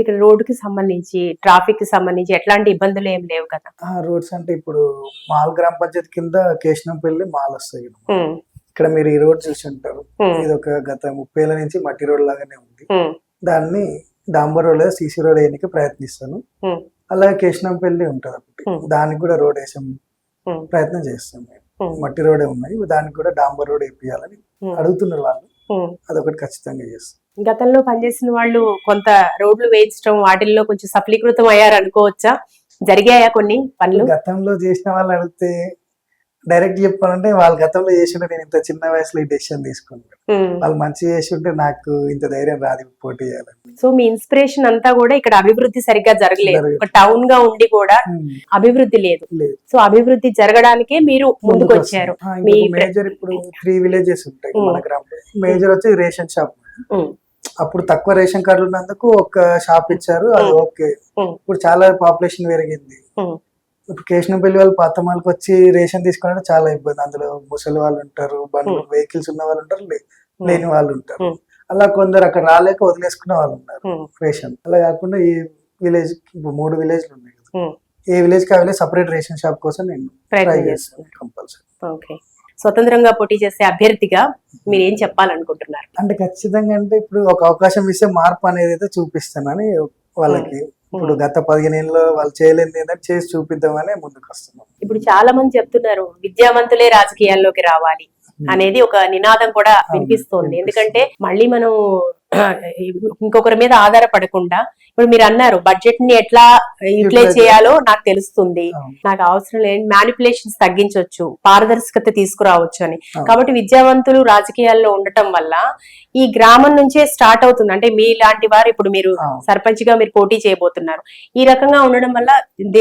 ఇక్కడ రోడ్డుకి సంబంధించి ట్రాఫిక్ కి సంబంధించి ఎట్లాంటి ఇబ్బందులు ఏం లేవు కదా? రోడ్స్ అంటే ఇప్పుడు మాల్ గ్రామ పంచాయతీ కింద కేశనంపల్లి మాల్ వస్తాయి. ఇక్కడ మీరు ఈ రోడ్ చూసి ఉంటారు, ఇది ఒక గత 30 ఏళ్ల నుంచి మట్టి రోడ్ లాగానే ఉంది. దాన్ని డాంబర్ రోడ్ లేదా సీసీ రోడ్ వేయడానికి ప్రయత్నిస్తాను. అలాగే కేశనంపల్లి ఉంటది ఒకటి, దానికి కూడా రోడ్ వేసే ప్రయత్నం చేస్తాం. మట్టి రోడే ఉన్నాయి, దానికి కూడా డాంబర్ రోడ్ వేయాలని అడుగుతున్నారు వాళ్ళు. అదొకటి ఖచ్చితంగా చేస్తాం. గతంలో పనిచేసిన వాళ్ళు కొంత రోడ్లు వేయించడం వాటిల్లో కొంచెం సఫలీకృతం అయ్యారు అనుకోవచ్చా? జరిగాయా కొన్ని పనులు? గతంలో చేసిన వాళ్ళు అడిగితే డైరెక్ట్ చెప్పాలంటే వాళ్ళ గతంలో చేసిండే నేను ఇంత చిన్న వయసులో ఈ డెసిషన్ తీసుకున్నాను. వాళ్ళు మంచిగా చేసి ఉంటే నాకు ఇంత ధైర్యం రాదు పోటీ చేయాలని. సో మీ ఇన్స్పిరేషన్ అంతా కూడా ఇక్కడ అభివృద్ధి సరిగ్గా జరగలేదు, జరగలేదు. ఒక టౌన్ గా ఉండి కూడా అభివృద్ధి లేదు. లేదు. సో అభివృద్ధి జరగడానికే మీరు ముందుకు వచ్చారు. మీ మేజర్ ఇప్పుడు 3 villages ఉంటాయి మన గ్రామంలో. మేజర్ వచ్చి రేషన్ షాప్. అప్పుడు తక్కువ రేషన్ కార్డులు ఉన్నందుకు ఒక షాప్ ఇచ్చారు, అది ఓకే. ఇప్పుడు చాలా పాపులేషన్ పెరిగింది. ఇప్పుడు కేశనపల్లి వాళ్ళు పాతమాలకు వచ్చి రేషన్ తీసుకున్నట్టు చాలా ఇబ్బంది. అందులో ముసలి వాళ్ళు ఉంటారు, బండ్లు వెహికల్స్ ఉన్న వాళ్ళు ఉంటారు, లేని వాళ్ళు ఉంటారు. అలా కొందరు అక్కడ రాలేక వదిలేసుకున్న వాళ్ళు ఉన్నారు రేషన్. అలా కాకుండా ఈ విలేజ్ ఇప్పుడు 3 villages ఉన్నాయి కదా, ఏ విలేజ్ కి ఆ విలేజ్ సపరేట్ రేషన్ షాప్ కోసం నేను ట్రై చేస్తాను కంపల్సరీ. ఓకే, స్వతంత్రంగా పోటీ చేసే అభ్యర్థిగా మీరు ఏం చెప్పాలనుకుంటున్నారు? అంటే ఖచ్చితంగా అంటే ఇప్పుడు ఒక అవకాశం ఇస్తే మార్పు అనేది అయితే చూపిస్తానని వాళ్ళకి. ఇప్పుడు గత 15 ఏళ్ళలో వాళ్ళు చేయలేని ఏంటంటే చేసి చూపిద్దామని ముందుకు వస్తున్నాం. ఇప్పుడు చాలా మంది చెప్తున్నారు విద్యావంతులే రాజకీయాల్లోకి రావాలి అనేది ఒక నినాదం కూడా వినిపిస్తోంది. ఎందుకంటే మళ్ళీ మనం ఇంకొకరి మీద ఆధారపడకుండా, ఇప్పుడు మీరు అన్నారు బడ్జెట్ ని ఎట్లా యూటిలైజ్ చేయాలో నాకు తెలుస్తుంది, నాకు అవసరం లేని మ్యానిపులేషన్స్ తగ్గించవచ్చు, పారదర్శకత తీసుకురావచ్చు అని. కాబట్టి విద్యావంతులు రాజకీయాల్లో ఉండటం వల్ల ఈ గ్రామం నుంచే స్టార్ట్ అవుతుంది. అంటే మీ లాంటి వారు ఇప్పుడు మీరు సర్పంచ్ గా మీరు పోటీ చేయబోతున్నారు. ఈ రకంగా ఉండడం వల్ల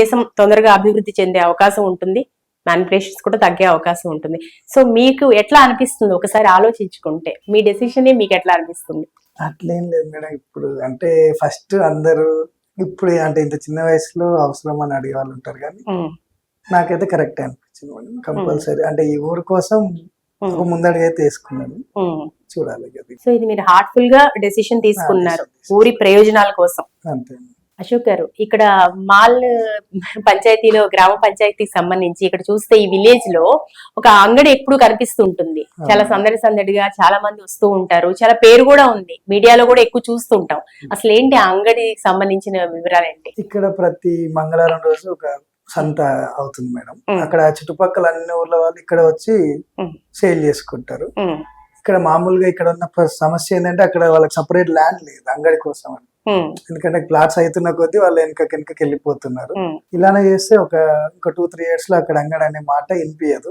దేశం తొందరగా అభివృద్ధి చెందే అవకాశం ఉంటుంది, మ్యానిపులేషన్స్ కూడా తగ్గే అవకాశం ఉంటుంది. సో మీకు ఎట్లా అనిపిస్తుంది ఒకసారి ఆలోచించుకుంటే, మీ డెసిషన్ మీకు ఎట్లా అనిపిస్తుంది? అట్లేం లేదు మేడం. ఇప్పుడు అంటే ఫస్ట్ అందరూ ఇప్పుడు అంటే ఇంత చిన్న వయసులో అవసరం అని అడిగే వాళ్ళు ఉంటారు, కానీ నాకైతే కరెక్ట్ అనిపించింది మేడం. కంపల్సరీ అంటే ఈ ఊరు కోసం ఒక ముందడుగు అయితే వేసుకున్నాను, చూడాలి. సో ఇది మీరు హార్ట్ఫుల్ గా డెసిషన్ తీసుకున్నారు ఊరి ప్రయోజనాల కోసం. అంతే. అశోక్ గారు, ఇక్కడ మాల్ పంచాయతీలో గ్రామ పంచాయతీకి సంబంధించి ఇక్కడ చూస్తే ఈ విలేజ్ లో ఒక అంగడి ఎప్పుడు కనిపిస్తూ ఉంటుంది. చాలా సందడిగా చాలా మంది వస్తూ ఉంటారు, చాలా పేరు కూడా ఉంది, మీడియాలో కూడా ఎక్కువ చూస్తూ ఉంటాం. అసలు ఏంటి ఆ అంగడికి సంబంధించిన వివరాలు ఏంటి? ఇక్కడ ప్రతి మంగళవారం రోజు ఒక సంత అవుతుంది మేడం. అక్కడ చుట్టుపక్కల అన్ని ఊర్ల వాళ్ళు ఇక్కడ వచ్చి సేల్ చేసుకుంటారు. ఇక్కడ మామూలుగా ఇక్కడ ఉన్న సమస్య ఏంటంటే అక్కడ వాళ్ళకి సపరేట్ ల్యాండ్ లేదు అంగడి కోసం అని. ఎందుకంటే ప్లాట్స్ అవుతున్న కొద్దీ వాళ్ళు వెనకకి వెళ్ళిపోతున్నారు. ఇలానే చేస్తే ఒక 2-3 years లో అక్కడ అంగడి అనే మాట వినిపించదు.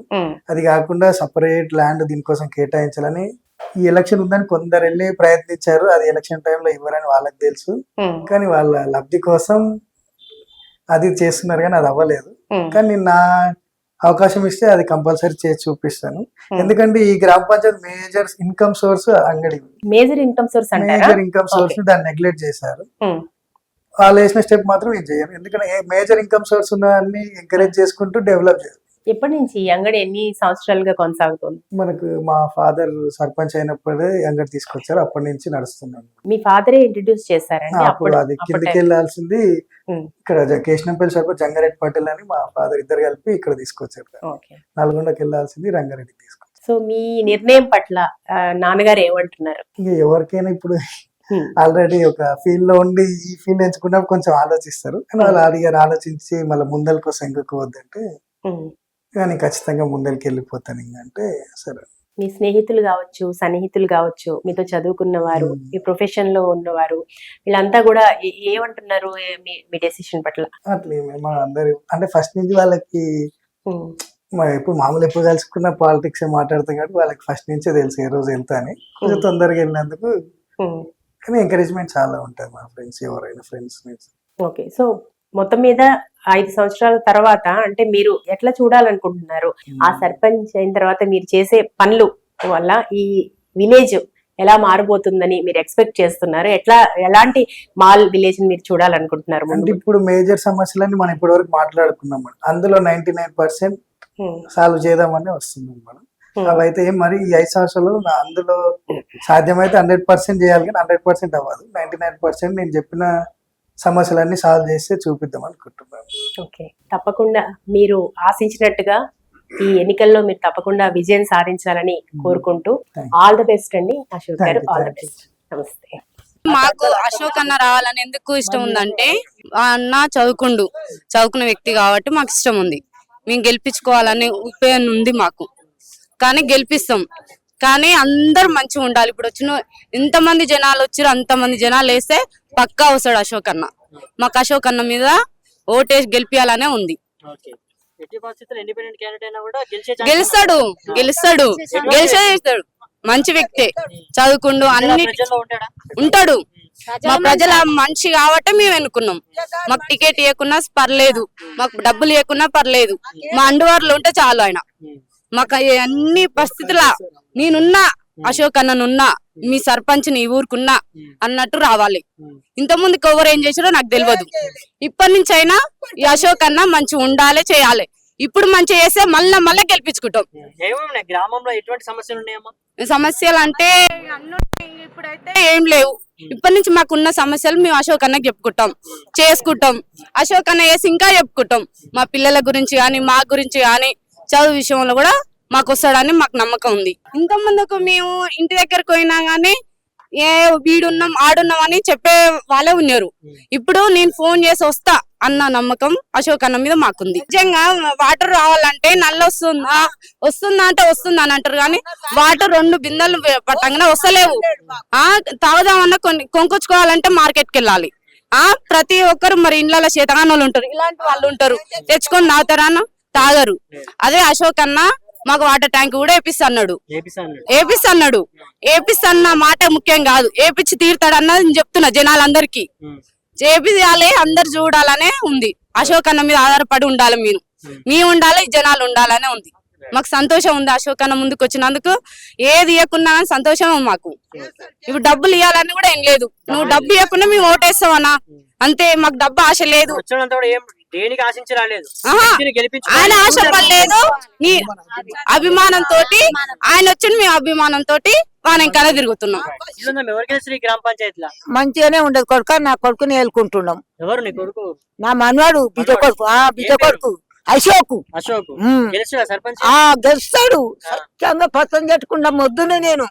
అది కాకుండా సపరేట్ ల్యాండ్ దీనికోసం కేటాయించాలని ఈ ఎలక్షన్ ఉందని కొందరు వెళ్ళి ప్రయత్నించారు. అది ఎలక్షన్ టైంలో ఇవ్వరని వాళ్ళకి తెలుసు, కానీ వాళ్ళ లబ్ధి కోసం అది చేస్తున్నారు, కానీ అది అవ్వలేదు. కానీ నా అవకాశం ఇస్తే అది కంపల్సరీ చేసి చూపిస్తాను. ఎందుకంటే ఈ గ్రామ పంచాయతీ మేజర్ ఇన్కమ్ సోర్స్ అంగడి. మేజర్ ఇన్కమ్ సోర్స్ దాన్ని నెగ్లెక్ట్ చేశారు. వాళ్ళు వేసిన స్టెప్ మాత్రం ఏం చేయరు. ఎందుకంటే మేజర్ ఇన్కమ్ సోర్స్ ఉన్న అన్ని ఎంకరేజ్ చేసుకుంటూ డెవలప్ చేయాలి. ఎప్పటి నుంచి ఈ అంగడి ఎన్ని సంవత్సరాలుగా కొనసాగుతుంది? మనకు మా ఫాదర్ సర్పంచ్ అయినప్పుడే అంగడి తీసుకొచ్చారు, అప్పటి నుంచి నడుస్తున్నాను. మీ ఫాదరే ఇంట్రడ్యూస్ చేశారండి? అప్పుడు అది కిందకి వెళ్ళాల్సింది ఇక్కడ కేశనపల్లి సర్పంచ్ జంగారెడ్డి పటేల్ అని మా ఫాదర్ ఇద్దరు కలిపి ఇక్కడ తీసుకొచ్చారు. నల్గొండకి వెళ్ళాల్సింది రంగారెడ్డికి తీసుకొచ్చారు. సో మీ నిర్ణయం పట్ల నాన్నగారు ఏమంటున్నారు? ఇంకా ఎవరికైనా ఇప్పుడు ఆల్రెడీ ఒక ఫీల్డ్ లో ఉండి ఈ ఫీల్డ్ ఎంచుకున్నప్పుడు కొంచెం ఆలోచిస్తారు, కానీ వాళ్ళు అడిగారు ఆలోచించి మళ్ళీ ముందల కోసం ఎందుకు వద్దంటే కానీ ఖచ్చితంగా ముందరికి వెళ్ళిపోతాను. ఇంకంటే సరే, మీ స్నేహితులు కావచ్చు, సన్నిహితులు కావచ్చు, మీతో చదువుకున్న వారు, ఈ ప్రొఫెషన్ లో ఉన్నవారు, వీళ్ళంతా కూడా ఏమంటున్నారు మీ డెసిషన్ పట్ల? అట్లే మా అందరు అంటే ఫస్ట్ నుంచి వాళ్ళకి ఎప్పుడు మామూలు ఎప్పుడు కలుసుకున్న పాలిటిక్స్ మాట్లాడతాం కాబట్టి వాళ్ళకి ఫస్ట్ నుంచే తెలుసు ఏ రోజు వెళ్తా అని. కొంచెం తొందరగా వెళ్ళినందుకు కానీ ఎంకరేజ్మెంట్ చాలా ఉంటుంది మా ఫ్రెండ్స్, ఎవరైనా ఫ్రెండ్స్. ఓకే, సో మొత్తం మీద 5 సంవత్సరాల తర్వాత అంటే మీరు ఎట్లా చూడాలనుకుంటున్నారు? ఆ సర్పంచ్ అయిన తర్వాత మీరు చేసే పనులు వల్ల ఈ విలేజ్ ఎలా మారబోతుందని మీరు ఎక్స్పెక్ట్ చేస్తున్నారు? ఎలాంటి మాల్ విలేజ్ మీరు చూడాలనుకుంటున్నారు? అంటే ఇప్పుడు మేజర్ సమస్యలన్నీ మనం ఇప్పటి వరకు మాట్లాడుకున్నాం, అందులో 99% సాల్వ్ చేద్దామని వస్తున్నాం మనం. అవైతే మరి ఈ 5 సంవత్సరాలు అందులో సాధ్యమైతే 100% చేయాలి, కానీ 100% అవ్వదు. 99% నేను చెప్పిన సమస్యలన్నీ సాల్వ్ చేస్తే చూపిద్దాం అనుకుంటున్నాను. ఓకే, తప్పకుండా మీరు ఆశించినట్టుగా ఈ ఎన్నికల్లో మీరు తప్పకుండా విజయం సాధించాలని కోరుకుంటూ ఆల్ ది బెస్ట్ అండి Ashok garu. All the best. నమస్తే. మాకు అశోక్ అన్న రావాలని ఎందుకు ఇష్టం ఉందంటే అన్న చదువుకున్న వ్యక్తి కాబట్టి మాకు ఇష్టం ఉంది. మేము గెలిపించుకోవాలనే ఉపయోగం ఉంది మాకు, కానీ గెలిపిస్తాం. కానీ అందరు మంచిగా ఉండాలి. ఇప్పుడు వచ్చిన ఇంతమంది జనాలు వచ్చారు, అంతమంది జనాలు వేస్తే పక్కా వస్తాడు అశోక్ అన్న. మాకు అశోక్ అన్న మీద ఓటేసి గెలిపియాలనే ఉంది. ఎట్టి పరిస్థితుల్లో ఇండిపెండెంట్ క్యాండిడేట్ అయినా కూడా గెలిచే గెలుస్తాడు గెలిచేస్తాడు మంచి వ్యక్తే, చదువుకుండు అన్ని ప్రజల్లో ఉంటాడా? ఉంటాడు. మా ప్రజల మనిషి కాబట్టి మేము ఎన్నుకున్నాం. మాకు టికెట్ ఇవ్వకున్నా పర్లేదు, మాకు డబ్బులు ఇవ్వకున్నా పర్లేదు, మా అండువారులు ఉంటే చాలు ఆయన. మాకు అన్ని పరిస్థితుల నేనున్నా, అశోక్ అన్ననున్నా, మీ సర్పంచ్ నీ ఊరుకున్నా అన్నట్టు రావాలి. ఇంత ముందుకు ఎవరు ఏం చేసారో నాకు తెలియదు. ఇప్పటి నుంచి అయినా ఈ అశోక్ అన్న మంచిగా ఉండాలి, చేయాలి. ఇప్పుడు మంచిగా చేస్తే మళ్ళా గెలిపించుకుంటాం. ఏమన్నా గ్రామంలో ఎటువంటి సమస్యలు ఉన్నాయమ్మా? సమస్యలు అంటే ఇప్పుడైతే ఏం లేవు. ఇప్పటి నుంచి మాకున్న సమస్యలు మేము అశోక్ అన్న చేసుకుంటాం. అశోక్ అన్న వేసి ఇంకా చెప్పుకుంటాం. మా పిల్లల గురించి కానీ, మా గురించి కానీ, చదువు విషయంలో కూడా మాకు వస్తాడని మాకు నమ్మకం ఉంది. ఇంత ముందుకు మేము ఇంటి దగ్గరకు పోయినా గానీ వీడున్నాం ఆడున్నాం అని చెప్పే వాళ్ళే ఉన్నారు. ఇప్పుడు నేను ఫోన్ చేసి వస్తా అన్న నమ్మకం అశోక్ అన్న మీద మాకుంది. నిజంగా వాటర్ రావాలంటే నల్ల వస్తుందా అంటే వస్తుందా అని అంటారు కానీ వాటర్ 2 బిందెలు పట్టంగానే వస్తలేవు. తాగుదామన్నా కొనుక్కొచ్చుకోవాలంటే మార్కెట్కి వెళ్ళాలి. ప్రతి ఒక్కరు మరి ఇండ్ల చేతగాని వాళ్ళు ఉంటారు, ఇలాంటి వాళ్ళు ఉంటారు, తెచ్చుకొని తాగుతారా అన్న తాగరు. అదే అశోక్ అన్న మాకు వాటర్ ట్యాంక్ కూడా వేపిస్తున్నాడు. వేపిస్తన్న మాట ముఖ్యం కాదు, వేపించి తీరుతాడు అన్నది నేను చెప్తున్నా. జనాలందరికీ చేపియాలి, అందరు చూడాలనే ఉంది. అశోక్ అన్న మీద ఆధారపడి ఉండాలి, మేము ఉండాలి, జనాలు ఉండాలనే ఉంది. మాకు సంతోషం ఉంది అశోక్ అన్న ముందుకు వచ్చినందుకు. ఏది ఇవ్వకున్నా సంతోషం మాకు. ఇప్పుడు డబ్బులు ఇవ్వాలని కూడా ఏం లేదు. నువ్వు డబ్బు ఇవ్వకుండా మేము ఓటేస్తాం అన్న, అంతే. మాకు డబ్బు ఆశ లేదు, ఆయన ఆశపడలేదు. నీ అభిమానంతో ఆయన వచ్చిన మేము అభిమానంతో వాని ఇంకా తిరుగుతున్నాం. మంచిగానే ఉండదు కొడుక. నా కొడుకుని ఏలుకుంటున్నాం. ఎవరు నీ కొడుకు? నా మనవాడు బిడ్డ కొడుకు అశోక్. గెలుస్తాడు. సత్యంగా పచ్చం చెట్టుకుండా మొద్దును నేను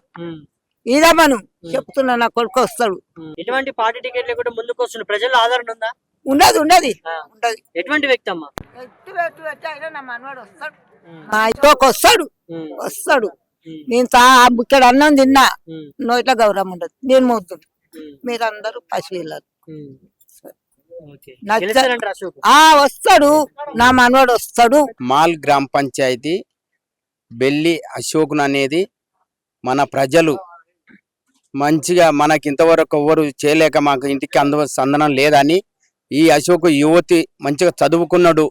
ఇదమ్మను చెప్తున్నా. నా కొడుకు వస్తాడు. ఎటువంటి పార్టీ టికెట్ లేకుండా ముందుకు వస్తున్న ప్రజల ఆదరణ ఉందా? ఉండదు. ఎటువంటి వ్యక్తి అమ్మా? నా మనవాడు వస్తాడు, మా అశోక్ వస్తాడు. నేను ఇక్కడ అన్నం తిన్నా, నోట్ల గౌరవం ఉండదు. నేను మొద్దును, మీరందరూ పసి వెళ్ళారు. వస్తాడు, నా మనవాడు వస్తాడు. మాల్ గ్రామ పంచాయతీ బెల్లి అశోక్ అనేది మన ప్రజలు మంచిగా మనకి ఇంతవరకు ఎవ్వరు చేయలేక మాకు ఇంటికి సందనం లేదని ఈ అశోక్ యువతి మంచిగా చదువుకున్నాడు.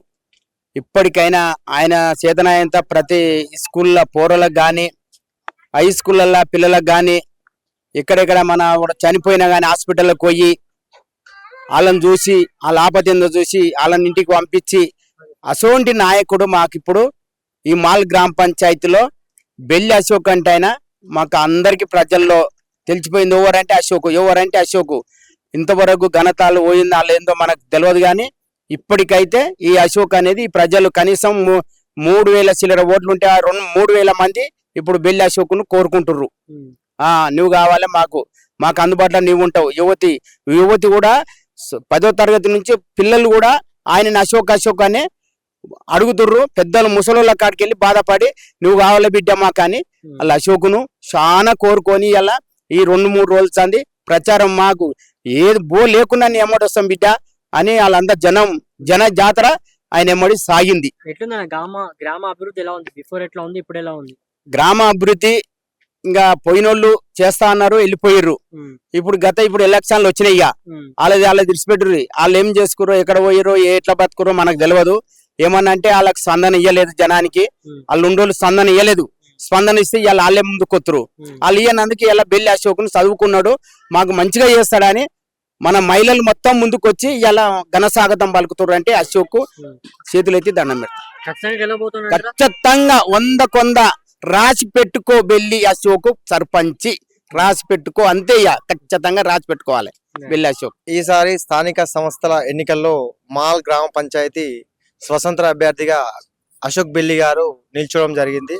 ఇప్పటికైనా ఆయన చేతనాయంత ప్రతి స్కూల్లో పోరలకు కానీ, హై స్కూళ్ళల్లో పిల్లలకు కానీ, ఎక్కడెక్కడ మన చనిపోయినా కానీ హాస్పిటల్కి పోయి వాళ్ళని చూసి, వాళ్ళ ఆపద చూసి వాళ్ళని ఇంటికి పంపించి అసోంటి నాయకుడు మాకు ఇప్పుడు ఈ మాల్ గ్రామ పంచాయతీలో బెల్లి అశోక్ అంటే ఆయన మాకు అందరికి ప్రజల్లో తెలిసిపోయింది. ఎవరంటే అశోక్. ఇంతవరకు ఘనతలు పోయింది వాళ్ళు ఏందో మనకు తెలియదు కానీ ఇప్పటికైతే ఈ అశోక్ అనేది ప్రజలు కనీసం 3000 చిల్లర ఓట్లు ఉంటే 3000 మంది ఇప్పుడు బెల్లి అశోక్ను కోరుకుంటుర్రు. నువ్వు కావాలి, మాకు అందుబాటులో నువ్వు ఉంటావు. యువతి కూడా 10వ తరగతి నుంచి పిల్లలు కూడా ఆయన అశోక్ అనే అడుగుతుర్రు. పెద్దలు ముసలోళ్ళ కాడికి వెళ్ళి బాధపడి నువ్వు కావాలి బిడ్డ మా కానీ వాళ్ళ అశోకును చాలా కోరుకొని ఇలా ఈ 2-3 రోజులు సంది ప్రచారం మాకు ఏది లేకుండా నీ ఎమ్మడి వస్తాం బిడ్డ అని వాళ్ళందరూ జన జాతర ఆయన ఎమ్మడి సాగింది. గ్రామ అభివృద్ధి ఎలా ఉంది? బిఫోర్ ఎట్లా ఉంది, ఇప్పుడు ఎలా ఉంది? గ్రామ అభివృద్ధి ఇంకా పోయినోళ్ళు చేస్తా అన్నారు, వెళ్ళిపోయారు. ఇప్పుడు ఎలక్షన్లు వచ్చినాయి. వాళ్ళది తెలిసిపెట్టుర్రు. వాళ్ళు ఏం చేసుకురో, ఎక్కడ పోయారో, ఎట్లా బతుకురో మనకు తెలియదు. ఏమన్నా అంటే వాళ్ళకి స్పందన ఇయ్యలేదు, జనానికి వాళ్ళు ఉండోళ్ళు స్పందన ఇయ్యలేదు. స్పందన ఇస్తే ఇవాళ వాళ్ళే ముందుకొత్తురు. వాళ్ళు ఇయ్యనందుకు ఇలా బెల్లి అశోక్ను చదువుకున్నాడు, మాకు మంచిగా చేస్తాడని మన మహిళలు మొత్తం ముందుకొచ్చి ఇలా ఘనస్వాగతం పలుకుతున్నారు. అంటే అశోక్ చేతులెత్తి దండం పెడతారు. ఖచ్చితంగా 100 రాసి పెట్టుకో బెల్లి అశోక్ సర్పంచి, రాసి పెట్టుకో, అంతే. ఖచ్చితంగా రాసి పెట్టుకోవాలి బెల్లి అశోక్. ఈసారి స్థానిక సంస్థల ఎన్నికల్లో మాల్ గ్రామ పంచాయతీ స్వతంత్ర అభ్యర్థిగా అశోక్ బెల్లి గారు నిల్చోవడం జరిగింది.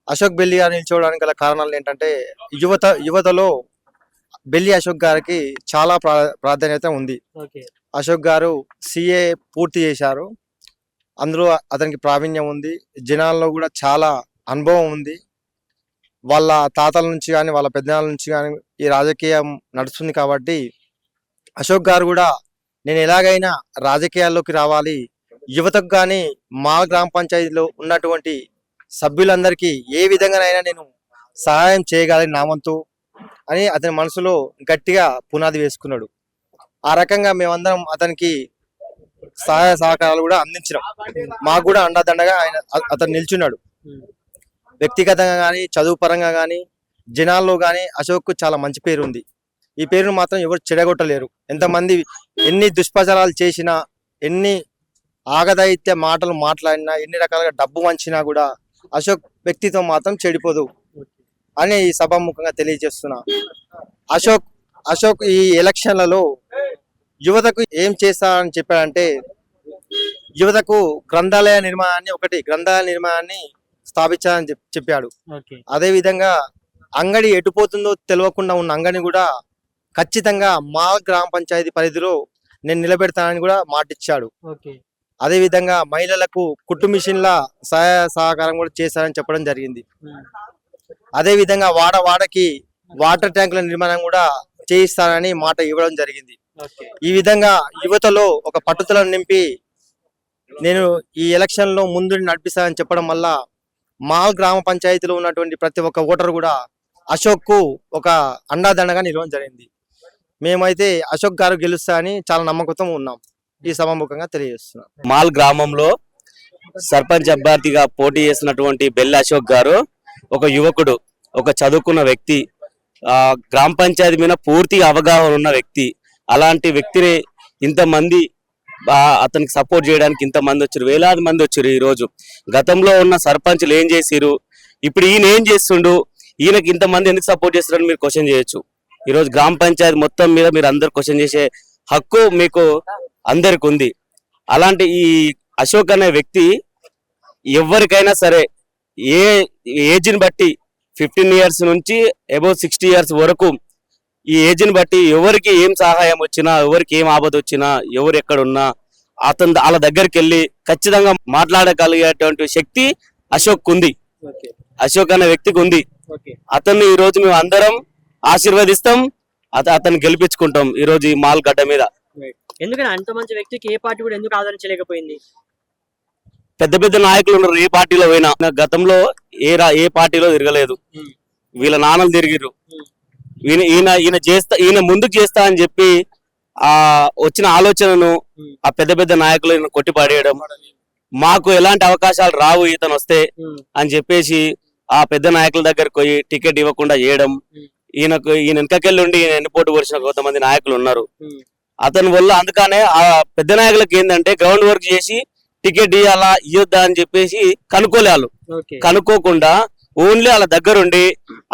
అశోక్ బెల్లి గారు నిల్చోవడానికి గల కారణాలు ఏంటంటే యువతలో బెల్లి అశోక్ గారికి చాలా ప్రాధాన్యత ఉంది. అశోక్ గారు CA పూర్తి చేశారు, అందులో అతనికి ప్రావీణ్యం ఉంది. జనాల్లో కూడా చాలా అనుభవం ఉంది. వాళ్ళ తాతల నుంచి కానీ వాళ్ళ పెద్దనాల నుంచి కానీ ఈ రాజకీయం నడుస్తుంది కాబట్టి అశోక్ గారు కూడా నేను ఎలాగైనా రాజకీయాల్లోకి రావాలి, యువతకు కానీ మా గ్రామ పంచాయతీలో ఉన్నటువంటి సభ్యులందరికీ ఏ విధంగానైనా నేను సహాయం చేయగలని నా వంతు అని అతని మనసులో గట్టిగా పునాది వేసుకున్నాడు. ఆ రకంగా మేమందరం అతనికి సహాయ సహకారాలు కూడా అందించినాం. మాకు కూడా అండదండగా అతను నిల్చున్నాడు. వ్యక్తిగతంగా కానీ, చదువు పరంగా కానీ, జనాల్లో కానీ అశోక్ చాలా మంచి పేరు ఉంది. ఈ పేరును మాత్రం ఎవరు చెడగొట్టలేరు. ఎంతమంది ఎన్ని దుష్ప్రచారాలు చేసినా, ఎన్ని ఆగదాయిత్య మాటలు మాట్లాడినా, ఎన్ని రకాలుగా డబ్బు వంచినా కూడా అశోక్ వ్యక్తిత్వం మాత్రం చెడిపోదు అని ఈ సభాముఖంగా తెలియజేస్తున్నా. అశోక్ ఈ ఎలక్షన్లలో యువతకు ఏం చేస్తారని చెప్పాడంటే, యువతకు గ్రంథాలయ నిర్మాణాన్ని స్థాపించాలని చెప్పాడు. అదే విధంగా అంగడి ఎటుపోతుందో తెలియకుండా ఉన్న అంగడిని కూడా ఖచ్చితంగా మా గ్రామ పంచాయతీ పరిధిలో నేను నిలబెడతానని కూడా మాటిచ్చాడు. అదే విధంగా మహిళలకు కుట్టు మిషన్ల సహాయ సహకారం కూడా చేశారని చెప్పడం జరిగింది. అదే విధంగా వాడకి వాటర్ ట్యాంకుల నిర్మాణం కూడా చేయిస్తానని మాట ఇవ్వడం జరిగింది. ఈ విధంగా యువతలో ఒక పట్టుదలను నింపి నేను ఈ ఎలక్షన్ లో ముందు నడిపిస్తానని చెప్పడం వల్ల మా గ్రామ పంచాయతీలో ఉన్నటువంటి ప్రతి ఒక్క ఓటర్ కూడా అశోక్ కు ఒక అండాదండగా నిలవడం జరిగింది. మేమైతే అశోక్ గారు గెలుస్తారని చాలా నమ్మకంతో ఉన్నాం. ఈ సభాముఖంగా తెలియజేస్తున్నాం. మాల్ గ్రామంలో సర్పంచ్ అభ్యర్థిగా పోటీ చేసినటువంటి బెల్లి అశోక్ గారు ఒక యువకుడు, ఒక చదువుకున్న వ్యక్తి, గ్రామ పంచాయతీ మీద పూర్తి అవగాహన ఉన్న వ్యక్తి. అలాంటి వ్యక్తిని ఇంతమంది అతనికి సపోర్ట్ చేయడానికి ఇంతమంది వచ్చారు, వేలాది మంది వచ్చారు. ఈ రోజు గతంలో ఉన్న సర్పంచ్లు ఏం చేసిరు, ఇప్పుడు ఈయన ఏం చేస్తుండు, ఈయనకి ఇంతమంది ఎందుకు సపోర్ట్ చేస్తారని మీరు క్వశ్చన్ చేయొచ్చు. ఈ రోజు గ్రామ పంచాయతీ మొత్తం మీద మీరు అందరు క్వశ్చన్ చేసే హక్కు మీకు అందరికి ఉంది. అలాంటి ఈ అశోక్ అనే వ్యక్తి ఎవరికైనా సరే ఏ ఏజ్ని బట్టి 15 years నుంచి అబౌవ్ 60 years వరకు ఈ ఏజ్ని బట్టి ఎవరికి ఏం సహాయం వచ్చినా, ఎవరికి ఏం ఆపద వచ్చినా, ఎవరు ఎక్కడున్నా వాళ్ళ దగ్గరికి వెళ్ళి ఖచ్చితంగా మాట్లాడగలిగేటువంటి శక్తి అశోక్ ఉంది. అశోక్ అనే వ్యక్తికి ఉంది. అతన్ని ఈ రోజు మేము అందరం ఆశీర్వదిస్తాం, అతన్ని గెలిపించుకుంటాం ఈ రోజు ఈ మాల్ గడ్డ మీద. ఎందుకని అంత మంచి వ్యక్తికి ఏ పార్టీ కూడా ఎందుకు ఆదరించలేకపోయింది? పెద్ద పెద్ద నాయకులు ఉన్నారు, ఏ పార్టీలో పోయినా. గతంలో ఏ పార్టీలో తిరగలేదు, వీళ్ళ నాన్నలు తిరిగిరు. ఈయన ముందుకు చేస్తా అని చెప్పి ఆ వచ్చిన ఆలోచనను ఆ పెద్ద పెద్ద నాయకులు కొట్టి పడేయడం, మాకు ఎలాంటి అవకాశాలు రావు ఇతను వస్తే అని చెప్పేసి ఆ పెద్ద నాయకుల దగ్గరకు పోయి టికెట్ ఇవ్వకుండా చేయడం. ఈయన వెనకకెళ్ళి ఉండి ఎన్నిపోటు పొడిచిన కొంతమంది నాయకులు ఉన్నారు. అతని వల్ల అందుకనే ఆ పెద్ద నాయకులకు ఏంటంటే గ్రౌండ్ వర్క్ చేసి టికెట్ ఇవ్వాలా ఇవ్వద్దా అని చెప్పేసి కనుక్కోకుండా ఓన్లీ వాళ్ళ దగ్గరుండి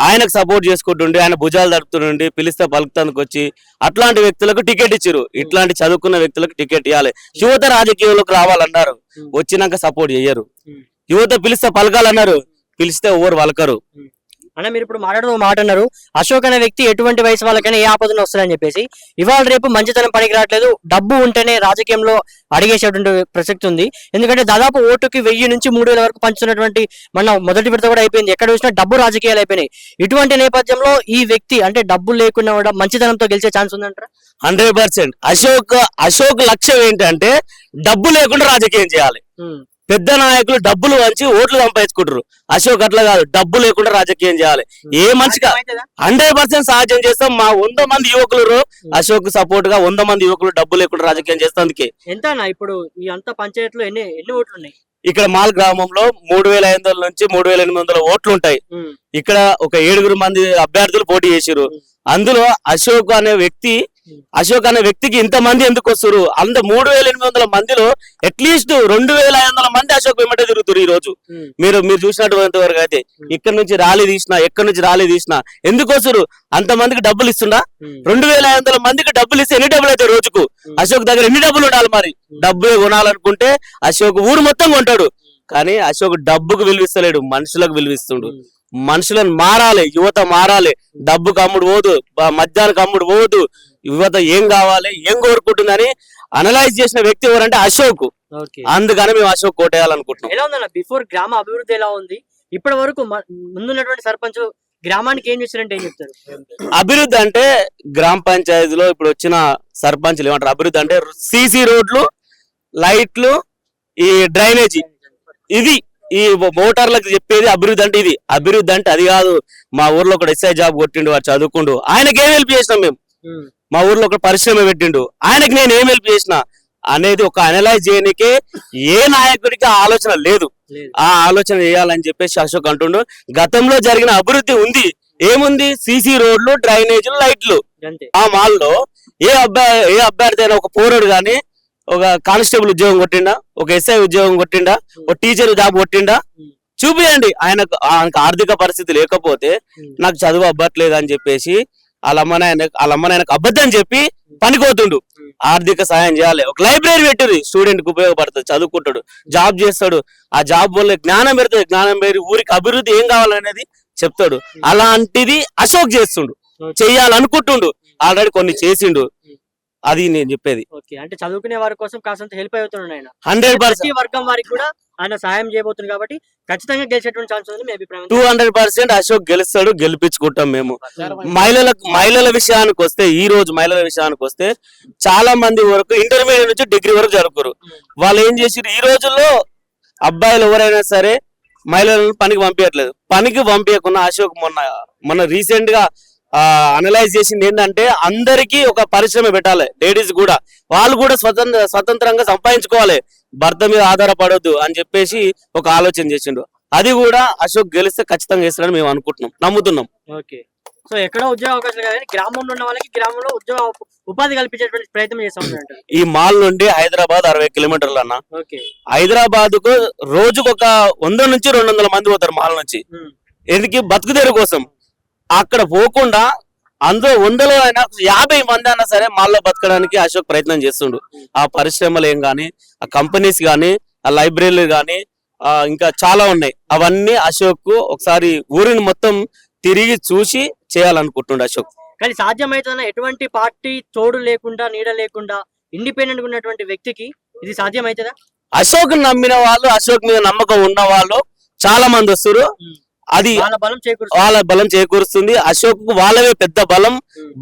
ఆయనకు సపోర్ట్ చేసుకుంటుండి, ఆయన భుజాలు తడుపుతుండి, పిలిస్తే పలుకుతందుకు వచ్చి అట్లాంటి వ్యక్తులకు టికెట్ ఇచ్చారు. ఇట్లాంటి చదువుకున్న వ్యక్తులకు టికెట్ ఇవ్వాలి. యువత రాజకీయంలోకి రావాలన్నారు, వచ్చినాక సపోర్ట్ చేయరు. యువత పిలిస్తే పలకాలన్నారు, పిలిస్తే ఎవరు పలకరు. అన్న మీరు ఇప్పుడు మాట్లాడుతూ మాట అన్నారు, అశోక్ అనే వ్యక్తి ఎటువంటి వయసు వాళ్ళకైనా ఏ ఆపదలు వస్తారని చెప్పేసి. ఇవాళ రేపు మంచితనం పనికి రావట్లేదు, డబ్బు ఉంటేనే రాజకీయంలో అడిగేసేటువంటి ప్రసక్తి ఉంది. ఎందుకంటే దాదాపు ఓటుకి 1000 నుంచి 3000 వరకు పంచుతున్నటువంటి మొదటి విడత కూడా అయిపోయింది. ఎక్కడ చూసినా డబ్బు రాజకీయాలు అయిపోయినాయి. ఇటువంటి నేపథ్యంలో ఈ వ్యక్తి అంటే డబ్బు లేకుండా కూడా మంచితనంతో గెలిచే ఛాన్స్ ఉందంటారా? 100%. అశోక్ లక్ష్యం ఏంటంటే డబ్బు లేకుండా రాజకీయం చేయాలి. పెద్ద నాయకులు డబ్బులు వంచి ఓట్లు సంపాదించుకుంటారు. అశోక్ అట్లా కాదు, డబ్బు లేకుండా రాజకీయం చేయాలి. ఏ మనిషిగా 100% సాధ్యం చేస్తాం. మా 100 మంది యువకులు అశోక్ సపోర్ట్ గా 100 మంది యువకులు డబ్బు లేకుండా రాజకీయం చేస్తానికి. ఎంత ఇప్పుడు ఈ అంత పంచాయతీలో ఎన్ని ఓట్లు ఉన్నాయి? ఇక్కడ మాల్ గ్రామంలో 3500 నుంచి 3800 ఓట్లు ఉంటాయి. ఇక్కడ ఒక 7 మంది అభ్యర్థులు పోటీ చేశారు. అందులో అశోక్ అనే వ్యక్తికి ఇంతమంది ఎందుకు వస్తారు? 3800 మందిలో అట్లీస్ట్ 2500 మంది అశోక్ వెంబడే తిరుగుతారు. ఈ రోజు మీరు చూసినటువంటి వరకు అయితే ఇక్కడ నుంచి ర్యాలీ తీసినా ఎందుకు వస్తారు? అంతమందికి డబ్బులు ఇస్తున్నా? 2500 మందికి డబ్బులు ఇస్తే ఎన్ని డబ్బులు అయితే రోజుకు? అశోక్ దగ్గర ఎన్ని డబ్బులు ఉండాలి? మరి డబ్బులు కొనాలనుకుంటే అశోక్ ఊరు మొత్తం కొంటాడు. కానీ అశోక్ డబ్బుకు విలువిస్తలేడు, మనుషులకు విలువిస్తుండు. మనుషులను మారాలి, యువత మారాలి. డబ్బుకు అమ్ముడు పోదు, మద్యానికి అమ్ముడు పోదు. యువత ఏం కావాలి, ఏం కోరుకుంటుందని అనలైజ్ చేసిన వ్యక్తి ఎవరంటే అశోక్. అందుకని మేము అశోక్ కోటేయాలనుకుంటున్నాం. ఎలా ఉందన్న బిఫోర్ గ్రామ అభివృద్ధి ఎలా ఉంది? ఇప్పటి వరకు ముందున్నటువంటి సర్పంచ్ గ్రామానికి ఏం చేశారంటే ఏం చెప్తారు? అభివృద్ధి అంటే గ్రామ పంచాయతీలో ఇప్పుడు వచ్చిన సర్పంచ్లు ఏమంటారు? అభివృద్ధి అంటే సీసీ రోడ్లు, లైట్లు, ఈ డ్రైనేజీ, ఇది ఈ మోటార్లకు చెప్పేది అభివృద్ధి అంటే ఇది. అభివృద్ధి అంటే అది కాదు. మా ఊర్లో ఒక ఎస్ఐ జాబ్ కొట్టిండు, వాడు చదువుకుండు, ఆయనకి ఏం హెల్ప్ చేసినాం మేము. మా ఊర్లో ఒక పరిశ్రమ పెట్టిండు, ఆయనకి నేను ఏం హెల్ప్ చేసిన అనేది ఒక అనలైజ్ చేయడానికే ఏ నాయకుడికి ఆలోచన లేదు. ఆ ఆలోచన చేయాలని చెప్పేసి అశోక్ అంటుండు. గతంలో జరిగిన అభివృద్ధి ఉంది, ఏముంది? సీసీ రోడ్లు, డ్రైనేజీలు, లైట్లు. ఆ మాల్లో ఏ అభ్యర్థి అయినా ఒక పోరాడు గాని ఒక కానిస్టేబుల్ ఉద్యోగం కొట్టిండా, ఒక ఎస్ఐ ఉద్యోగం కొట్టిండా, ఒక టీచర్ జాబ్ కొట్టిండా? చూపియండి. ఆయనకు ఆర్థిక పరిస్థితి లేకపోతే నాకు చదువు అవ్వట్లేదు అని చెప్పేసి వాళ్ళ అమ్మ నాయనకు అబద్ధం చెప్పి పనికోతుండు. ఆర్థిక సహాయం చేయాలి. ఒక లైబ్రరీ పెట్టిరు, స్టూడెంట్ కి ఉపయోగపడుతుంది, చదువుకుంటాడు, జాబ్ చేస్తాడు. ఆ జాబ్ వల్ల జ్ఞానం పెడుతుంది, జ్ఞానం పెరిగి ఊరికి అభివృద్ధి ఏం కావాలనేది చెప్తాడు. అలాంటిది అశోక్ చేస్తుండు, చెయ్యాలనుకుంటుండు, ఆల్రెడీ కొన్ని చేసిండు. అది నేను చెప్పేది. ఓకే, అంటే చదువుకునే వారి కోసం కాస్త హెల్ప్ అవుతున్నాడు ఆయన. 100% వర్గం వారికి కూడా ఆయన సహాయం చేయబోతుంది కాబట్టి ఖచ్చితంగా గెలిచేటువంటి ఛాన్స్ ఉంది. మీ అభిప్రాయం? 200% అశోక్ గెలుస్తాడు, గెలిపించుకుంటాం మేము. మహిళల విషయానికి వస్తే, ఈ రోజు మహిళల విషయానికి వస్తే చాలా మంది వరకు ఇంటర్మీడియట్ నుంచి డిగ్రీ వరకు జరుపుకోరు. వాళ్ళు ఏం చేసిరు, ఈ రోజుల్లో అబ్బాయిలు ఎవరైనా సరే మహిళలను పనికి పంపించట్లేదు. పనికి పంపించకుండా అశోక్ మొన్న రీసెంట్ గా అనలైజ్ చేసింది ఏంటంటే అందరికీ ఒక పరిశ్రమ పెట్టాలి, లేడీస్ కూడా, వాళ్ళు కూడా స్వతంత్రంగా సంపాదించుకోవాలి, భర్త మీద ఆధారపడొద్దు అని చెప్పేసి ఒక ఆలోచన చేసిండు. అది కూడా అశోక్ గెలిస్తే ఖచ్చితంగా చేస్తాడని మేము అనుకుంటున్నాం, నమ్ముతున్నాం. ఓకే, సో ఎక్కడో ఉద్యోగ అవకాశాలు కానీ గ్రామంలో ఉన్న వాళ్ళకి గ్రామంలో ఉపాధి కల్పించేటువంటి ప్రయత్నం చేస్తా ఉంటారు. ఈ మాల్ నుండి హైదరాబాద్ 60 కిలోమీటర్లు అన్న. ఓకే, హైదరాబాద్ కు రోజుకు ఒక 100 నుంచి 200 మంది పోతారు మాల్ నుంచి. ఎందుకు? బతుకుదేరు కోసం. అక్కడ పోకుండా అందులో 100లో అయినా 50 మంది అయినా సరే మాల్లో బతకడానికి అశోక్ ప్రయత్నం చేస్తుండు. ఆ పరిశ్రమలు ఏం గాని, ఆ కంపెనీస్ గాని, ఆ లైబ్రరీలు గాని, ఇంకా చాలా ఉన్నాయి. అవన్నీ అశోక్ ఒకసారి ఊరిని మొత్తం తిరిగి చూసి చేయాలనుకుంటుండు అశోక్. కానీ సాధ్యమైతుందన్న ఎటువంటి పార్టీ తోడు లేకుండా, నీడ లేకుండా ఇండిపెండెంట్ గా ఉన్నటువంటి వ్యక్తికి ఇది సాధ్యమైతుందా? అశోక్ నమ్మిన వాళ్ళు, అశోక్ మీద నమ్మకం ఉన్న వాళ్ళు చాలా మంది వస్తారు. అది వాళ్ళ బలం చేకూరుస్తుంది. అశోక్ కు వాళ్ళవే పెద్ద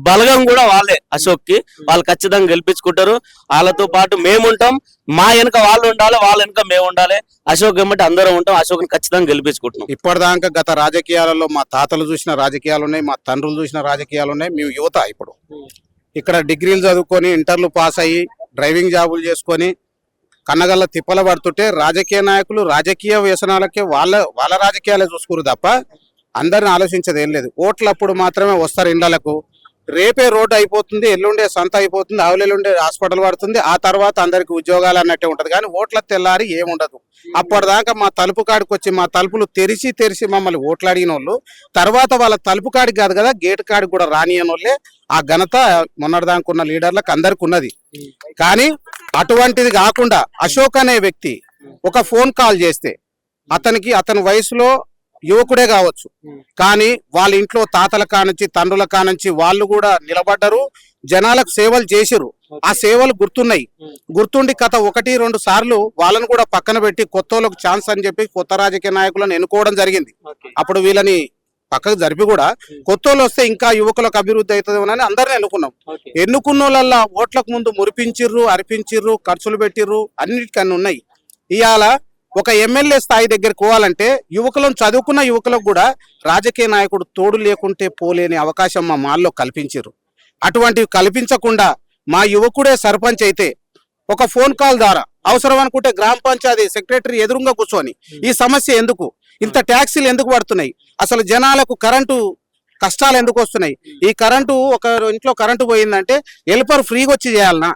బలగం కూడా వాళ్ళే. అశోక్ కి వాళ్ళు ఖచ్చితంగా గెలిపించుకుంటారు. వాళ్ళతో పాటు మేము ఉంటాం, మా వెనక వాళ్ళు ఉండాలి, వాళ్ళ వెనక మేము ఉండాలి. అశోక్ ఏమంటే అందరం ఉంటాం, అశోక్ ని ఖచ్చితంగా గెలిపించుకుంటున్నాం. ఇప్పటిదాకా గత రాజకీయాలలో మా తాతలు చూసిన రాజకీయాలు ఉన్నాయి, మా తండ్రులు చూసిన రాజకీయాలు ఉన్నాయి. మేము యువత ఇప్పుడు ఇక్కడ డిగ్రీలు చదువుకొని, ఇంటర్లు పాస్ అయ్యి, డ్రైవింగ్ జాబులు చేసుకొని కన్నగల్ల తిప్పల పడుతుంటే రాజకీయ నాయకులు రాజకీయ వ్యసనాలకే వాళ్ళ రాజకీయాలే చూసుకురు తప్ప అందరిని ఆలోచించేది ఏం లేదు. ఓట్లప్పుడు మాత్రమే వస్తారు ఇండ్లకు. రేపే రోడ్డు అయిపోతుంది, ఎల్లుండే సంత అయిపోతుంది, ఆవులెల్లుండే హాస్పిటల్ పడుతుంది, ఆ తర్వాత అందరికి ఉద్యోగాలు అన్నట్టే ఉంటది. కానీ ఓట్ల తెల్లారి ఏముండదు. అప్పటిదాకా మా తలుపు కాడికి వచ్చి మా తలుపులు తెరిచి మమ్మల్ని ఓట్లు అడిగిన వాళ్ళు తర్వాత వాళ్ళ తలుపు కాడికి కాదు కదా, గేటు కాడికి కూడా రానియని వాళ్ళే. ఆ ఘనత మొన్నటిదాకా ఉన్న లీడర్లకు అందరికి ఉన్నది. కానీ అటువంటిది కాకుండా అశోక్ అనే వ్యక్తి ఒక ఫోన్ కాల్ చేస్తే అతని వయసులో యువకుడే కావచ్చు, కానీ వాళ్ళ ఇంట్లో తాతల కానుంచి, తండ్రుల కానుంచి వాళ్ళు కూడా నిలబడ్డరు, జనాలకు సేవలు చేసిరు. ఆ సేవలు గుర్తుండి కథ 1-2 సార్లు వాళ్ళను కూడా పక్కన పెట్టి కొత్త వాళ్ళకు ఛాన్స్ అని చెప్పి కొత్త రాజకీయ నాయకులను ఎన్నుకోవడం జరిగింది. అప్పుడు వీళ్ళని పక్కకు జరిపి కూడా కొత్త వాళ్ళు వస్తే ఇంకా యువకులకు అభివృద్ధి అవుతుందేమోనని అందరిని ఎన్నుకున్న వాళ్ళ ఓట్లకు ముందు మురిపించిర్రు, అర్పించిర్రు, ఖర్చులు పెట్టిర్రు, అన్నిటికన్నీ ఉన్నాయి. ఇవాళ ఒక ఎమ్మెల్యే స్థాయి దగ్గరికి పోవాలంటే యువకులను, చదువుకున్న యువకులకు కూడా రాజకీయ నాయకుడు తోడు లేకుంటే పోలేని అవకాశం మా మాల్లో కల్పించారు. అటువంటివి కల్పించకుండా మా యువకుడే సర్పంచ్ అయితే ఒక ఫోన్ కాల్ ద్వారా అవసరం అనుకుంటే గ్రామ పంచాయతీ సెక్రటరీ ఎదురుగా కూర్చొని ఈ సమస్య ఎందుకు, ఇంత ట్యాక్సీలు ఎందుకు పడుతున్నాయి, అసలు జనాలకు కరెంటు కష్టాలు ఎందుకు వస్తున్నాయి, ఈ కరెంటు ఒక ఇంట్లో కరెంటు పోయిందంటే హెల్పర్ ఫ్రీగా వచ్చి చేయాలనా,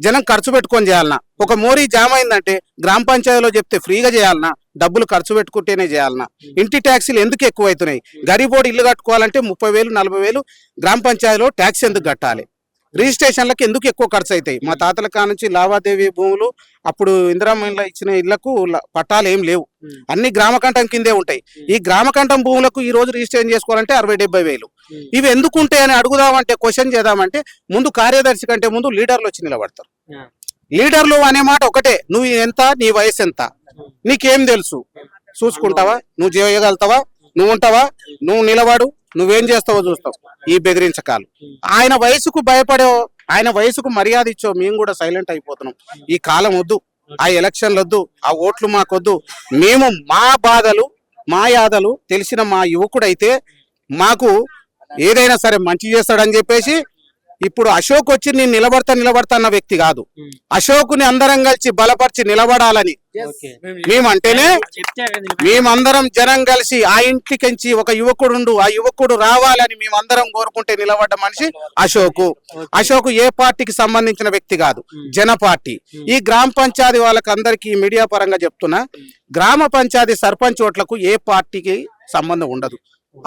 జనం ఖర్చు పెట్టుకొని చేయాలనా, ఒక మోరీ జామ్ అయిందంటే గ్రామ పంచాయతీలో చెప్తే ఫ్రీగా చేయాలనా, డబ్బులు ఖర్చు పెట్టుకుంటేనే చేయాలనా, ఇంటి ట్యాక్సీలు ఎందుకు ఎక్కువ అవుతున్నాయి, గరీబోడు ఇల్లు కట్టుకోవాలంటే 30,000 40,000 గ్రామ పంచాయతీలో ట్యాక్స్ ఎందుకు కట్టాలి, రిజిస్ట్రేషన్లకు ఎందుకు ఎక్కువ ఖర్చు అవుతాయి. మా తాతల కానుంచి లావాదేవీ భూములు, అప్పుడు ఇందిరామహిళ ఇచ్చిన ఇళ్లకు పట్టాలు ఏం లేవు, అన్ని గ్రామకంఠం కిందే ఉంటాయి. ఈ గ్రామకంఠం భూములకు ఈ రోజు రిజిస్ట్రేషన్ చేసుకోవాలంటే 60-70,000. ఇవి ఎందుకు ఉంటాయని అడుగుదామంటే, క్వశ్చన్ చేద్దామంటే ముందు కార్యదర్శి కంటే ముందు లీడర్లు వచ్చి నిలబడతారు. లీడర్లు అనే మాట ఒకటే, నువ్వు ఎంత, నీ వయసు ఎంత, నీకేం తెలుసు, చూసుకుంటావా, నువ్వు చేయగలుగుతావా, నువ్వు ఉంటావా, నువ్వు నిలబడు, నువ్వేం చేస్తావో చూస్తావు. ఈ బెదిరించకాలు ఆయన వయసుకు భయపడో, ఆయన వయసుకు మర్యాద ఇచ్చో మేము కూడా సైలెంట్ అయిపోతున్నాం. ఈ కాలం వద్దు. ఆ ఎలక్షన్లు వద్దు, ఆ ఓట్లు మాకొద్దు. మేము మా బాధలు మా యాదలు తెలిసిన మా యువకుడైతే మాకు ఏదైనా సరే మంచి చేస్తాడని చెప్పేసి ఇప్పుడు అశోక్ వచ్చి నేను నిలబడతా అన్న వ్యక్తి కాదు. అశోక్ని అందరం కలిసి బలపరిచి నిలబడాలని మేమంటేనే మేమందరం జనం కలిసి ఆ ఇంటికించి ఒక యువకుడు ఆ యువకుడు రావాలని మేమందరం కోరుకుంటే నిలబడ్డ మనిషి అశోక్ ఏ పార్టీకి సంబంధించిన వ్యక్తి కాదు, జన పార్టీ. ఈ గ్రామ పంచాయతీ వాళ్ళకి అందరికీ మీడియా పరంగా చెప్తున్నా, గ్రామ పంచాయతీ సర్పంచ్ ఓట్లకు ఏ పార్టీకి సంబంధం ఉండదు.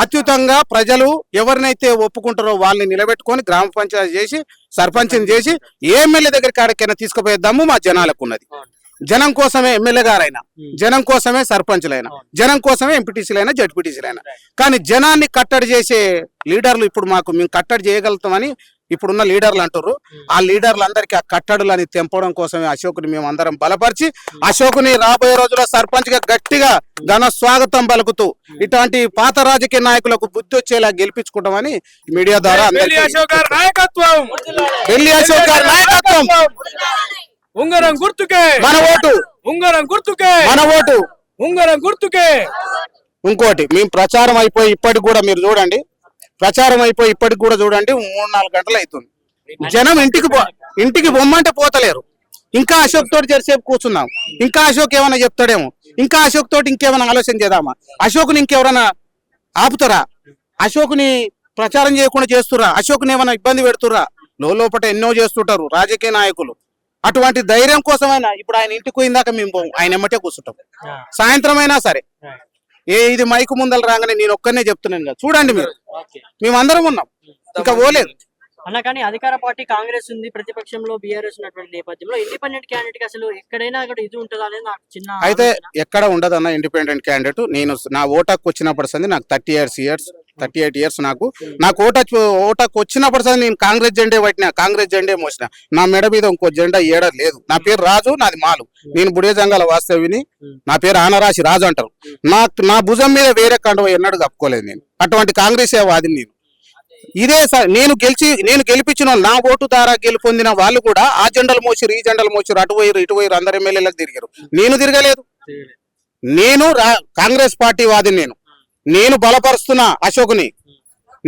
అత్యుతంగా ప్రజలు ఎవరినైతే ఒప్పుకుంటారో వాళ్ళని నిలబెట్టుకొని గ్రామ పంచాయతీ చేసి సర్పంచ్ని చేసి ఏ ఎమ్మెల్యే దగ్గర కాడికైనా తీసుకుపోయేద్దాము మా జనాలకు ఉన్నది. జనం కోసమే ఎమ్మెల్యే గారైనా, జనం కోసమే సర్పంచ్లైనా, జనం కోసమే ఎంపీటీసీలైనా జడ్పీటీసీలైనా. కానీ జనాన్ని కట్టడి చేసే లీడర్లు ఇప్పుడు మేము కట్టడి చేయగలుగుతామని ఇప్పుడున్న లీడర్లు అంటారు. ఆ లీడర్లందరికీ ఆ కట్టడులని తెంపడం కోసమే అశోక్ని మేము అందరం బలపరిచి అశోక్ని రాబోయే రోజుల్లో సర్పంచ్ గా గట్టిగా ఘన స్వాగతం పలుకుతూ ఇట్లాంటి పాత రాజకీయ నాయకులకు బుద్ధి వచ్చేలా గెలిపించుకుంటామని మీడియా ద్వారా బెల్లి అశోక్ గారి నాయకత్వం ఉంగరం గుర్తుకే మన ఓటు, ఉంగరం గుర్తుకే మన ఓటు, ఉంగరం గుర్తుకే. ఇంకోటి మేము ప్రచారం అయిపోయి ఇప్పటికి కూడా మీరు చూడండి, ప్రచారం అయిపోయి ఇప్పటికి కూడా చూడండి 3-4 గంటలు అవుతుంది. జనం ఇంటికి బొమ్మంటే పోతలేరు. ఇంకా అశోక్ తోటి జరిసేపు కూర్చున్నాం, ఇంకా అశోక్ ఏమైనా చెప్తాడేమో, ఇంకా అశోక్ తోటి ఇంకేమైనా ఆలోచన చేద్దామా, అశోక్ని ఇంకెవరైనా ఆపుతారా, అశోక్ని ప్రచారం చేయకుండా చేస్తురా, అశోక్ని ఏమైనా ఇబ్బంది పెడుతురా, లోపల ఎన్నో చేస్తుంటారు రాజకీయ నాయకులు. అటువంటి ధైర్యం కోసమైనా ఇప్పుడు ఆయన ఇంటికి పోయిందాక మేము ఆయన ఎమ్మటే కూర్చుంటాం. సాయంత్రం అయినా సరే ఇది మైకు ముందర రాగానే నేను ఒక్కనే చెప్తున్నాను కదా, చూడండి మీరు, మేమందరం ఉన్నాం, ఇంకా పోలేదు అన్న. కానీ అధికార పార్టీ కాంగ్రెస్ ఉంది, ప్రతిపక్షంలో బీఆర్ఎస్ ఉన్నటువంటి నేపథ్యంలో ఇండిపెండెంట్ క్యాండిడేట్ అసలు ఎక్కడైనా అక్కడ ఇది ఉంటుందా అనేది నాకు చిన్న అయితే ఎక్కడ ఉండదన్న ఇండిపెండెంట్ క్యాండిడేట్. నేను నా ఓటాకు వచ్చినప్పటి సంది నాకు 38 ఇయర్స్ నాకు ఓటాకు వచ్చినప్పటి సంది నేను కాంగ్రెస్ జెండే పట్టినా, కాంగ్రెస్ జెండే మోసిన. నా మెడ మీద ఇంకో జెండా ఏడ లేదు. నా పేరు రాజు, నాది మాలు, నేను బుడేజంగాల వాస్తవిని, నా పేరు ఆనరాశి రాజు అంటారు. నా భుజం మీద వేరే కండువ ఎన్నడూ కప్పుకోలేదు. నేను అటువంటి కాంగ్రెస్ వాదిని. నేను ఇదే నేను గెలిపించిన నా ఓటు ద్వారా గెలుపొందిన వాళ్ళు కూడా ఆ జెండలు మోసిరు, ఈ జెండలు మోసిరు, అటు పోయిరు, అందరు ఎమ్మెల్యేలకు తిరిగారు. నేను తిరగలేదు. నేను కాంగ్రెస్ పార్టీ వాదిని. నేను బలపరుస్తున్నా అశోక్ని,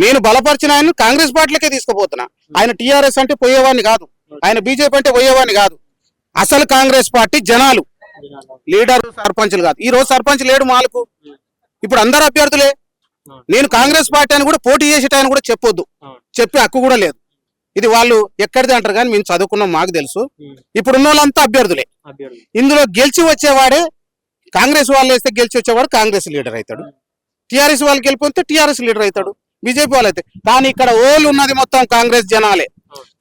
నేను బలపరిచిన ఆయన కాంగ్రెస్ పార్టీలకే తీసుకుపోతున్నా. ఆయన టీఆర్ఎస్ అంటే పోయేవాడిని కాదు, ఆయన బీజేపీ అంటే పోయేవాడిని కాదు. అసలు కాంగ్రెస్ పార్టీ జనాలు, లీడర్ సర్పంచ్లు కాదు. ఈ రోజు సర్పంచ్ లేడు మాలకు, ఇప్పుడు అందరు అభ్యర్థులే. నేను కాంగ్రెస్ పార్టీ అని కూడా పోటీ చేసేటాయని కూడా చెప్పొద్దు, చెప్పే హక్కు కూడా లేదు. ఇది వాళ్ళు ఎక్కడిది అంటారు, కానీ మేము చదువుకున్నాం, మాకు తెలుసు. ఇప్పుడున్న వాళ్ళంతా అభ్యర్థులే. ఇందులో గెలిచి వచ్చేవాడే, కాంగ్రెస్ వాళ్ళు వేస్తే గెలిచి వచ్చేవాడు కాంగ్రెస్ లీడర్ అవుతాడు, టీఆర్ఎస్ వాళ్ళు గెలిపితే టీఆర్ఎస్ లీడర్ అవుతాడు, బీజేపీ వాళ్ళు అయితే. కానీ ఇక్కడ ఓళ్ళు ఉన్నది మొత్తం కాంగ్రెస్ జనాలే.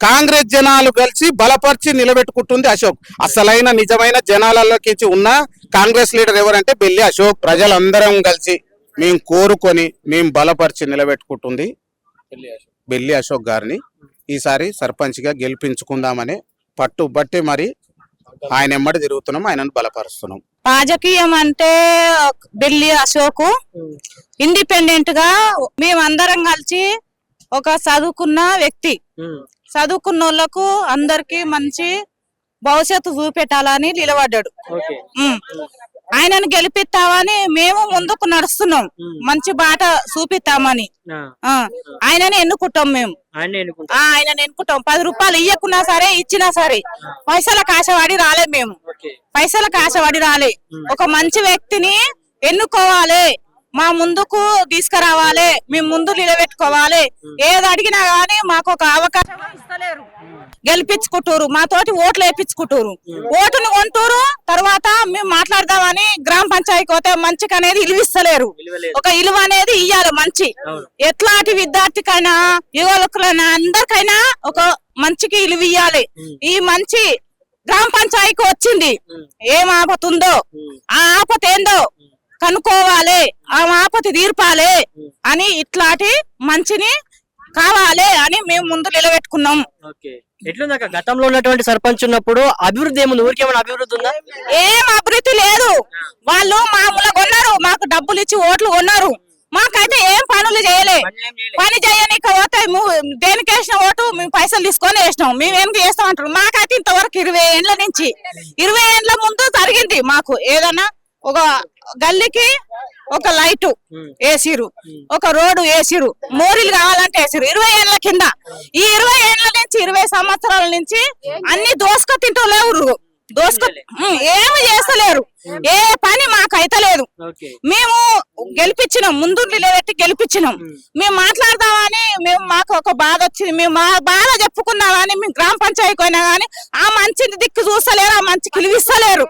కాంగ్రెస్ జనాలు కలిసి బలపరిచి నిలబెట్టుకుంటుంది అశోక్. అసలైన నిజమైన జనాలలోకి ఉన్న కాంగ్రెస్ లీడర్ ఎవరంటే బెల్లి అశోక్. ప్రజలందరం కలిసి మేము కోరుకొని మేము బలపరిచి నిలబెట్టుకుంటుంది బెల్లి అశోక్ గారిని. ఈసారి సర్పంచ్ గా గెలిపించుకుందామని పట్టుబట్టి మరి ఆయన ఎమ్మడి తిరుగుతున్నాం, ఆయనను బలపరుస్తున్నాం. రాజకీయం అంటే బెల్లి అశోక్ ఇండిపెండెంట్ గా మేమందరం కలిసి ఒక చదువుకున్న వ్యక్తి, చదువుకున్న వాళ్ళకు అందరికి మంచి భవిష్యత్తు చూపెట్టాలని నిలబడ్డాడు. ఆయనను గెలిపిస్తామని మేము ముందుకు నడుస్తున్నాం, మంచి బాట చూపిస్తామని ఆయనని ఎన్నుకుంటాం. మేము ఆయనని ఎన్నుకుంటాం. 10 రూపాయలు ఇయ్యకున్నా సరే, ఇచ్చినా సరే, పైసలకు ఆశపడి రాలే. మేము పైసలకు ఆశపడి రాలే. ఒక మంచి వ్యక్తిని ఎన్నుకోవాలి, మా ముందుకు తీసుకురావాలి, మేము ముందు నిలబెట్టుకోవాలి. ఏది అడిగినా గానీ మాకు ఒక అవకాశం ఇస్తలేరు, గెలిపించుకుంటారు, మాతోటి ఓట్లు వేయించుకుంటారు, ఓటును కొంటారు. తర్వాత మేము మాట్లాడదామని గ్రామ పంచాయతీ పోతే మంచికి అనేది ఇలువిస్తలేరు. ఒక ఇలువ అనేది ఇయ్యాలి మంచి. ఎట్లాంటి విద్యార్థికైనా, యువకులైనా, అందరికైనా ఒక మంచికి ఇలువ ఇయ్యాలి. ఈ మంచి గ్రామ పంచాయతీకి వచ్చింది, ఏం ఆపత ఉందో ఆ ఆపత ఏందో కనుక్కోవాలి, ఆ ఆపతి తీర్పాలి అని, ఇట్లాంటి మంచిని కావాలి అని మేము ముందు నిలబెట్టుకున్నాం. ఎట్లుందాక గతంలో ఉన్నటువంటి సర్పంచ్ ఉన్నప్పుడు అభివృద్ధి ఏముంది? ఊరికి ఏమైనా అభివృద్ధి ఉందా? ఏం అభివృద్ధి లేదు. వాళ్ళు మామూలుగా కొన్నారు, మాకు డబ్బులు ఇచ్చి ఓట్లు కొన్నారు. మాకైతే ఏం పనులు చేయలే. పని చేయనీక పోతే దేనికి వేసిన ఓటు మేము పైసలు తీసుకొని వేసినాం. మేము ఏం చేస్తాం అంటారు. మాకైతే ఇంతవరకు 20 ఏండ్ల నుంచి 20 ఏండ్ల ముందు జరిగింది. మాకు ఏదన్నా ఒక గల్లీకి ఒక లైటు వేసిరు, ఒక రోడ్డు వేసిరు, మోరీలు కావాలంటే వేసిరు. 20 ఏళ్ల కింద. ఈ 20 ఏళ్ల నుంచి 20 సంవత్సరాల నుంచి అన్ని దోసుక తింటూ లేవు. ఏమి చేస్తలేరు. ఏ పని మాకు అయితలేదు. మేము గెలిపించినాం, ముందు నిలబెట్టి గెలిపించినాం. మేము మాట్లాడదామని మాకు ఒక బాధ వచ్చింది. మేము మా బాధ చెప్పుకున్నామని మేము గ్రామ పంచాయతీ పోయినా గానీ ఆ మంచిని దిక్కు చూస్తలేరు, ఆ మంచి విలువిస్తలేరు,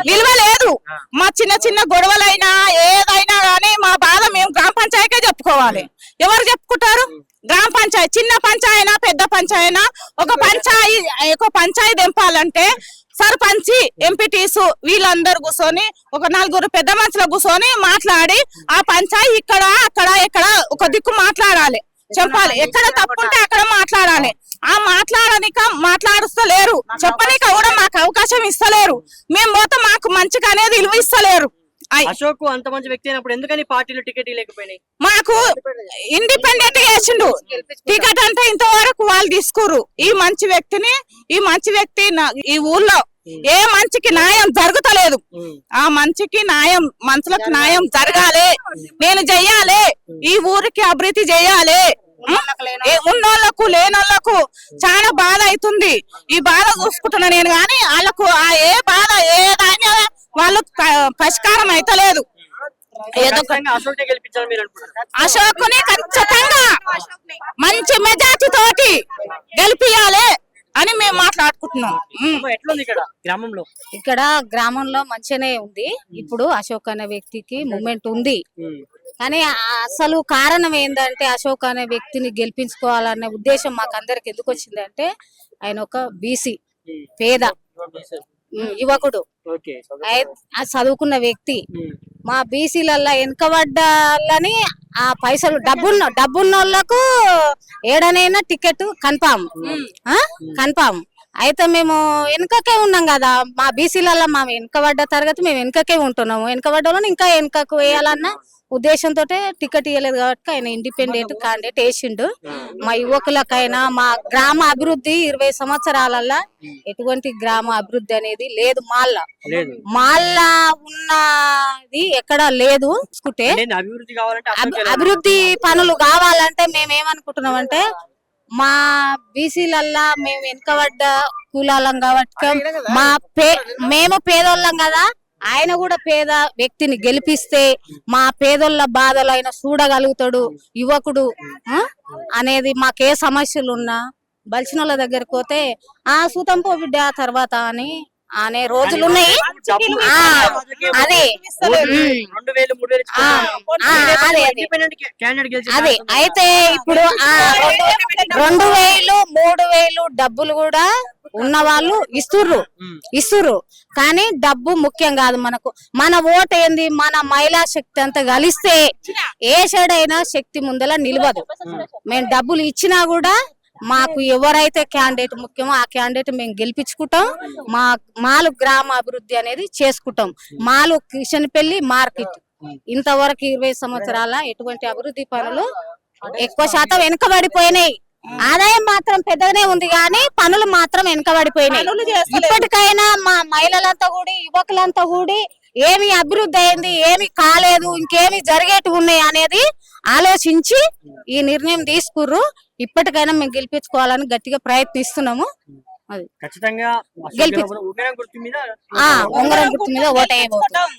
విలువ లేదు. మా చిన్న చిన్న గొడవలైనా ఏదైనా గానీ మా బాధ మేము గ్రామ పంచాయతీకే చెప్పుకోవాలి. ఎవరు చెప్పుకుంటారు? గ్రామ పంచాయతీ, చిన్న పంచాయతీ పెద్ద పంచాయతీ, ఒక పంచాయతీ దింపాలంటే సర్పంచి, ఎంపీటీసు వీళ్ళందరూ కూర్చొని ఒక 4 పెద్ద మనుషులు కూర్చొని మాట్లాడి ఆ పంచాయతీ ఇక్కడ అక్కడ ఎక్కడ ఒక దిక్కు మాట్లాడాలి, చెప్పాలి. ఎక్కడ తప్పుంటే అక్కడ మాట్లాడాలి. ఆ మాట్లాడుస్తలేరు, చెప్పనీక కూడా మాకు అవకాశం ఇస్తలేరు. మేము పోతే మాకు మంచిగా అనేది విలువ ఇస్తలేరు. అశోక్ అంత మంచి వ్యక్తి అయినప్పుడు ఎందుకని పార్టీలో టికెట్ లేకపోయినాయి? మాకు ఇండిపెండెంట్ గా వేసిండు టికెట్ అంటే ఇంతవరకు వాళ్ళు తీసుకోరు. ఈ మంచి వ్యక్తి ఈ ఊర్లో ఏ మంచికి న్యాయం జరుగుతలేదు. ఆ మంచికి న్యాయం, మనుషులకు న్యాయం జరగాలి. నేను చెయ్యాలి, ఈ ఊరికి అభివృద్ధి చెయ్యాలి. ఉన్నోళ్లకు లేనోళ్లకు చాలా బాధ అవుతుంది. ఈ బాధ చూసుకుంటున్నా నేను గాని వాళ్ళకు ఆ ఏ బాధ ఏదైనా వాళ్ళు పరిష్కారం అయితలేదు. అశోక్ని ఖచ్చితంగా మంచి మెజార్టీ తోటి గెలిపియాలి అని మేము మాట్లాడుకుంటున్నాం. ఇక్కడ గ్రామంలో మంచిగానే ఉంది. ఇప్పుడు అశోక్ అనే వ్యక్తికి మూమెంట్ ఉంది. కానీ అసలు కారణం ఏంటంటే అశోక్ అనే వ్యక్తిని గెలిపించుకోవాలనే ఉద్దేశం మాకు అందరికి ఎందుకు వచ్చిందంటే ఆయన ఒక బీసీ పేద యువకుడు, చదువుకున్న వ్యక్తి. మా బీసీలల్లా వెనుకబడ్డాలని ఆ పైసలు డబ్బున్నోళ్లకు ఏడనైనా టికెట్ కన్ఫామ్. అయితే మేము వెనుకకే ఉన్నాం కదా, మా బీసీలల్లా మా వెనుకబడ్డ తరగతి మేము వెనుకకే ఉంటున్నాము. వెనుకబడ్డ వాళ్ళని ఇంకా వెనుకకు వేయాలన్న ఉద్దేశంతో టికెట్ ఇవ్వలేదు కాబట్టి ఆయన ఇండిపెండెంట్ క్యాండిడేట్ వేసిండు. మా యువకులకైనా మా గ్రామ అభివృద్ధి 20 సంవత్సరాలల్లా ఎటువంటి గ్రామ అభివృద్ధి అనేది లేదు. మాల్లా ఉన్నది ఎక్కడ లేదు. అభివృద్ధి పనులు కావాలంటే మేమేమనుకుంటున్నాం అంటే మా బీసీలల్లా మేము వెనుకబడ్డ కులాలం కాబట్టి మేము పేదోళ్ళం కదా, ఆయన కూడా పేద వ్యక్తిని గెలిపిస్తే మా పేదోళ్ళ బాధలు ఆయన చూడగలుగుతాడు యువకుడు అనేది. మాకే సమస్యలు ఉన్నా బలిసినోళ్ళ దగ్గరకు పోతే సూతంపో బిడ్డ తర్వాత అని అనే రోజులు ఉన్నాయి. అదే అయితే ఇప్పుడు 2000, 3000 డబ్బులు కూడా ఉన్న వాళ్ళు ఇస్తుర్రు. కానీ డబ్బు ముఖ్యం కాదు మనకు. మన ఓటు ఏంది, మన మహిళా శక్తి అంతా కలిస్తే ఏ సైడైనా శక్తి ముందల నిలవదు. మేము డబ్బులు ఇచ్చినా కూడా మాకు ఎవరైతే క్యాండిడేట్ ముఖ్యమో ఆ క్యాండిడేట్ మేము గెలిపించుకుంటాం. మాలు గ్రామ అభివృద్ధి అనేది చేసుకుంటాం. మాలు కిషన్పల్లి మార్కెట్ ఇంతవరకు 20 సంవత్సరాల ఎటువంటి అభివృద్ధి పనులు ఎక్కువ శాతం వెనుకబడిపోయినాయి. ఆదాయం మాత్రం పెద్దగానే ఉంది కానీ పనులు మాత్రం వెనుకబడిపోయినాయి. ఇప్పటికైనా మా మహిళలంతా కూడా యువకులంతా కూడా ఏమి అభివృద్ధి అయింది, ఏమి కాలేదు, ఇంకేమి జరిగేటి ఉన్నాయి అనేది ఆలోచించి ఈ నిర్ణయం తీసుకుర్రు. ఇప్పటికైనా మేము గెలిపించుకోవాలని గట్టిగా ప్రయత్నిస్తున్నాము. అది ఖచ్చితంగా ఉంగరం గుర్తు మీద ఓటేయబోతున్నాం.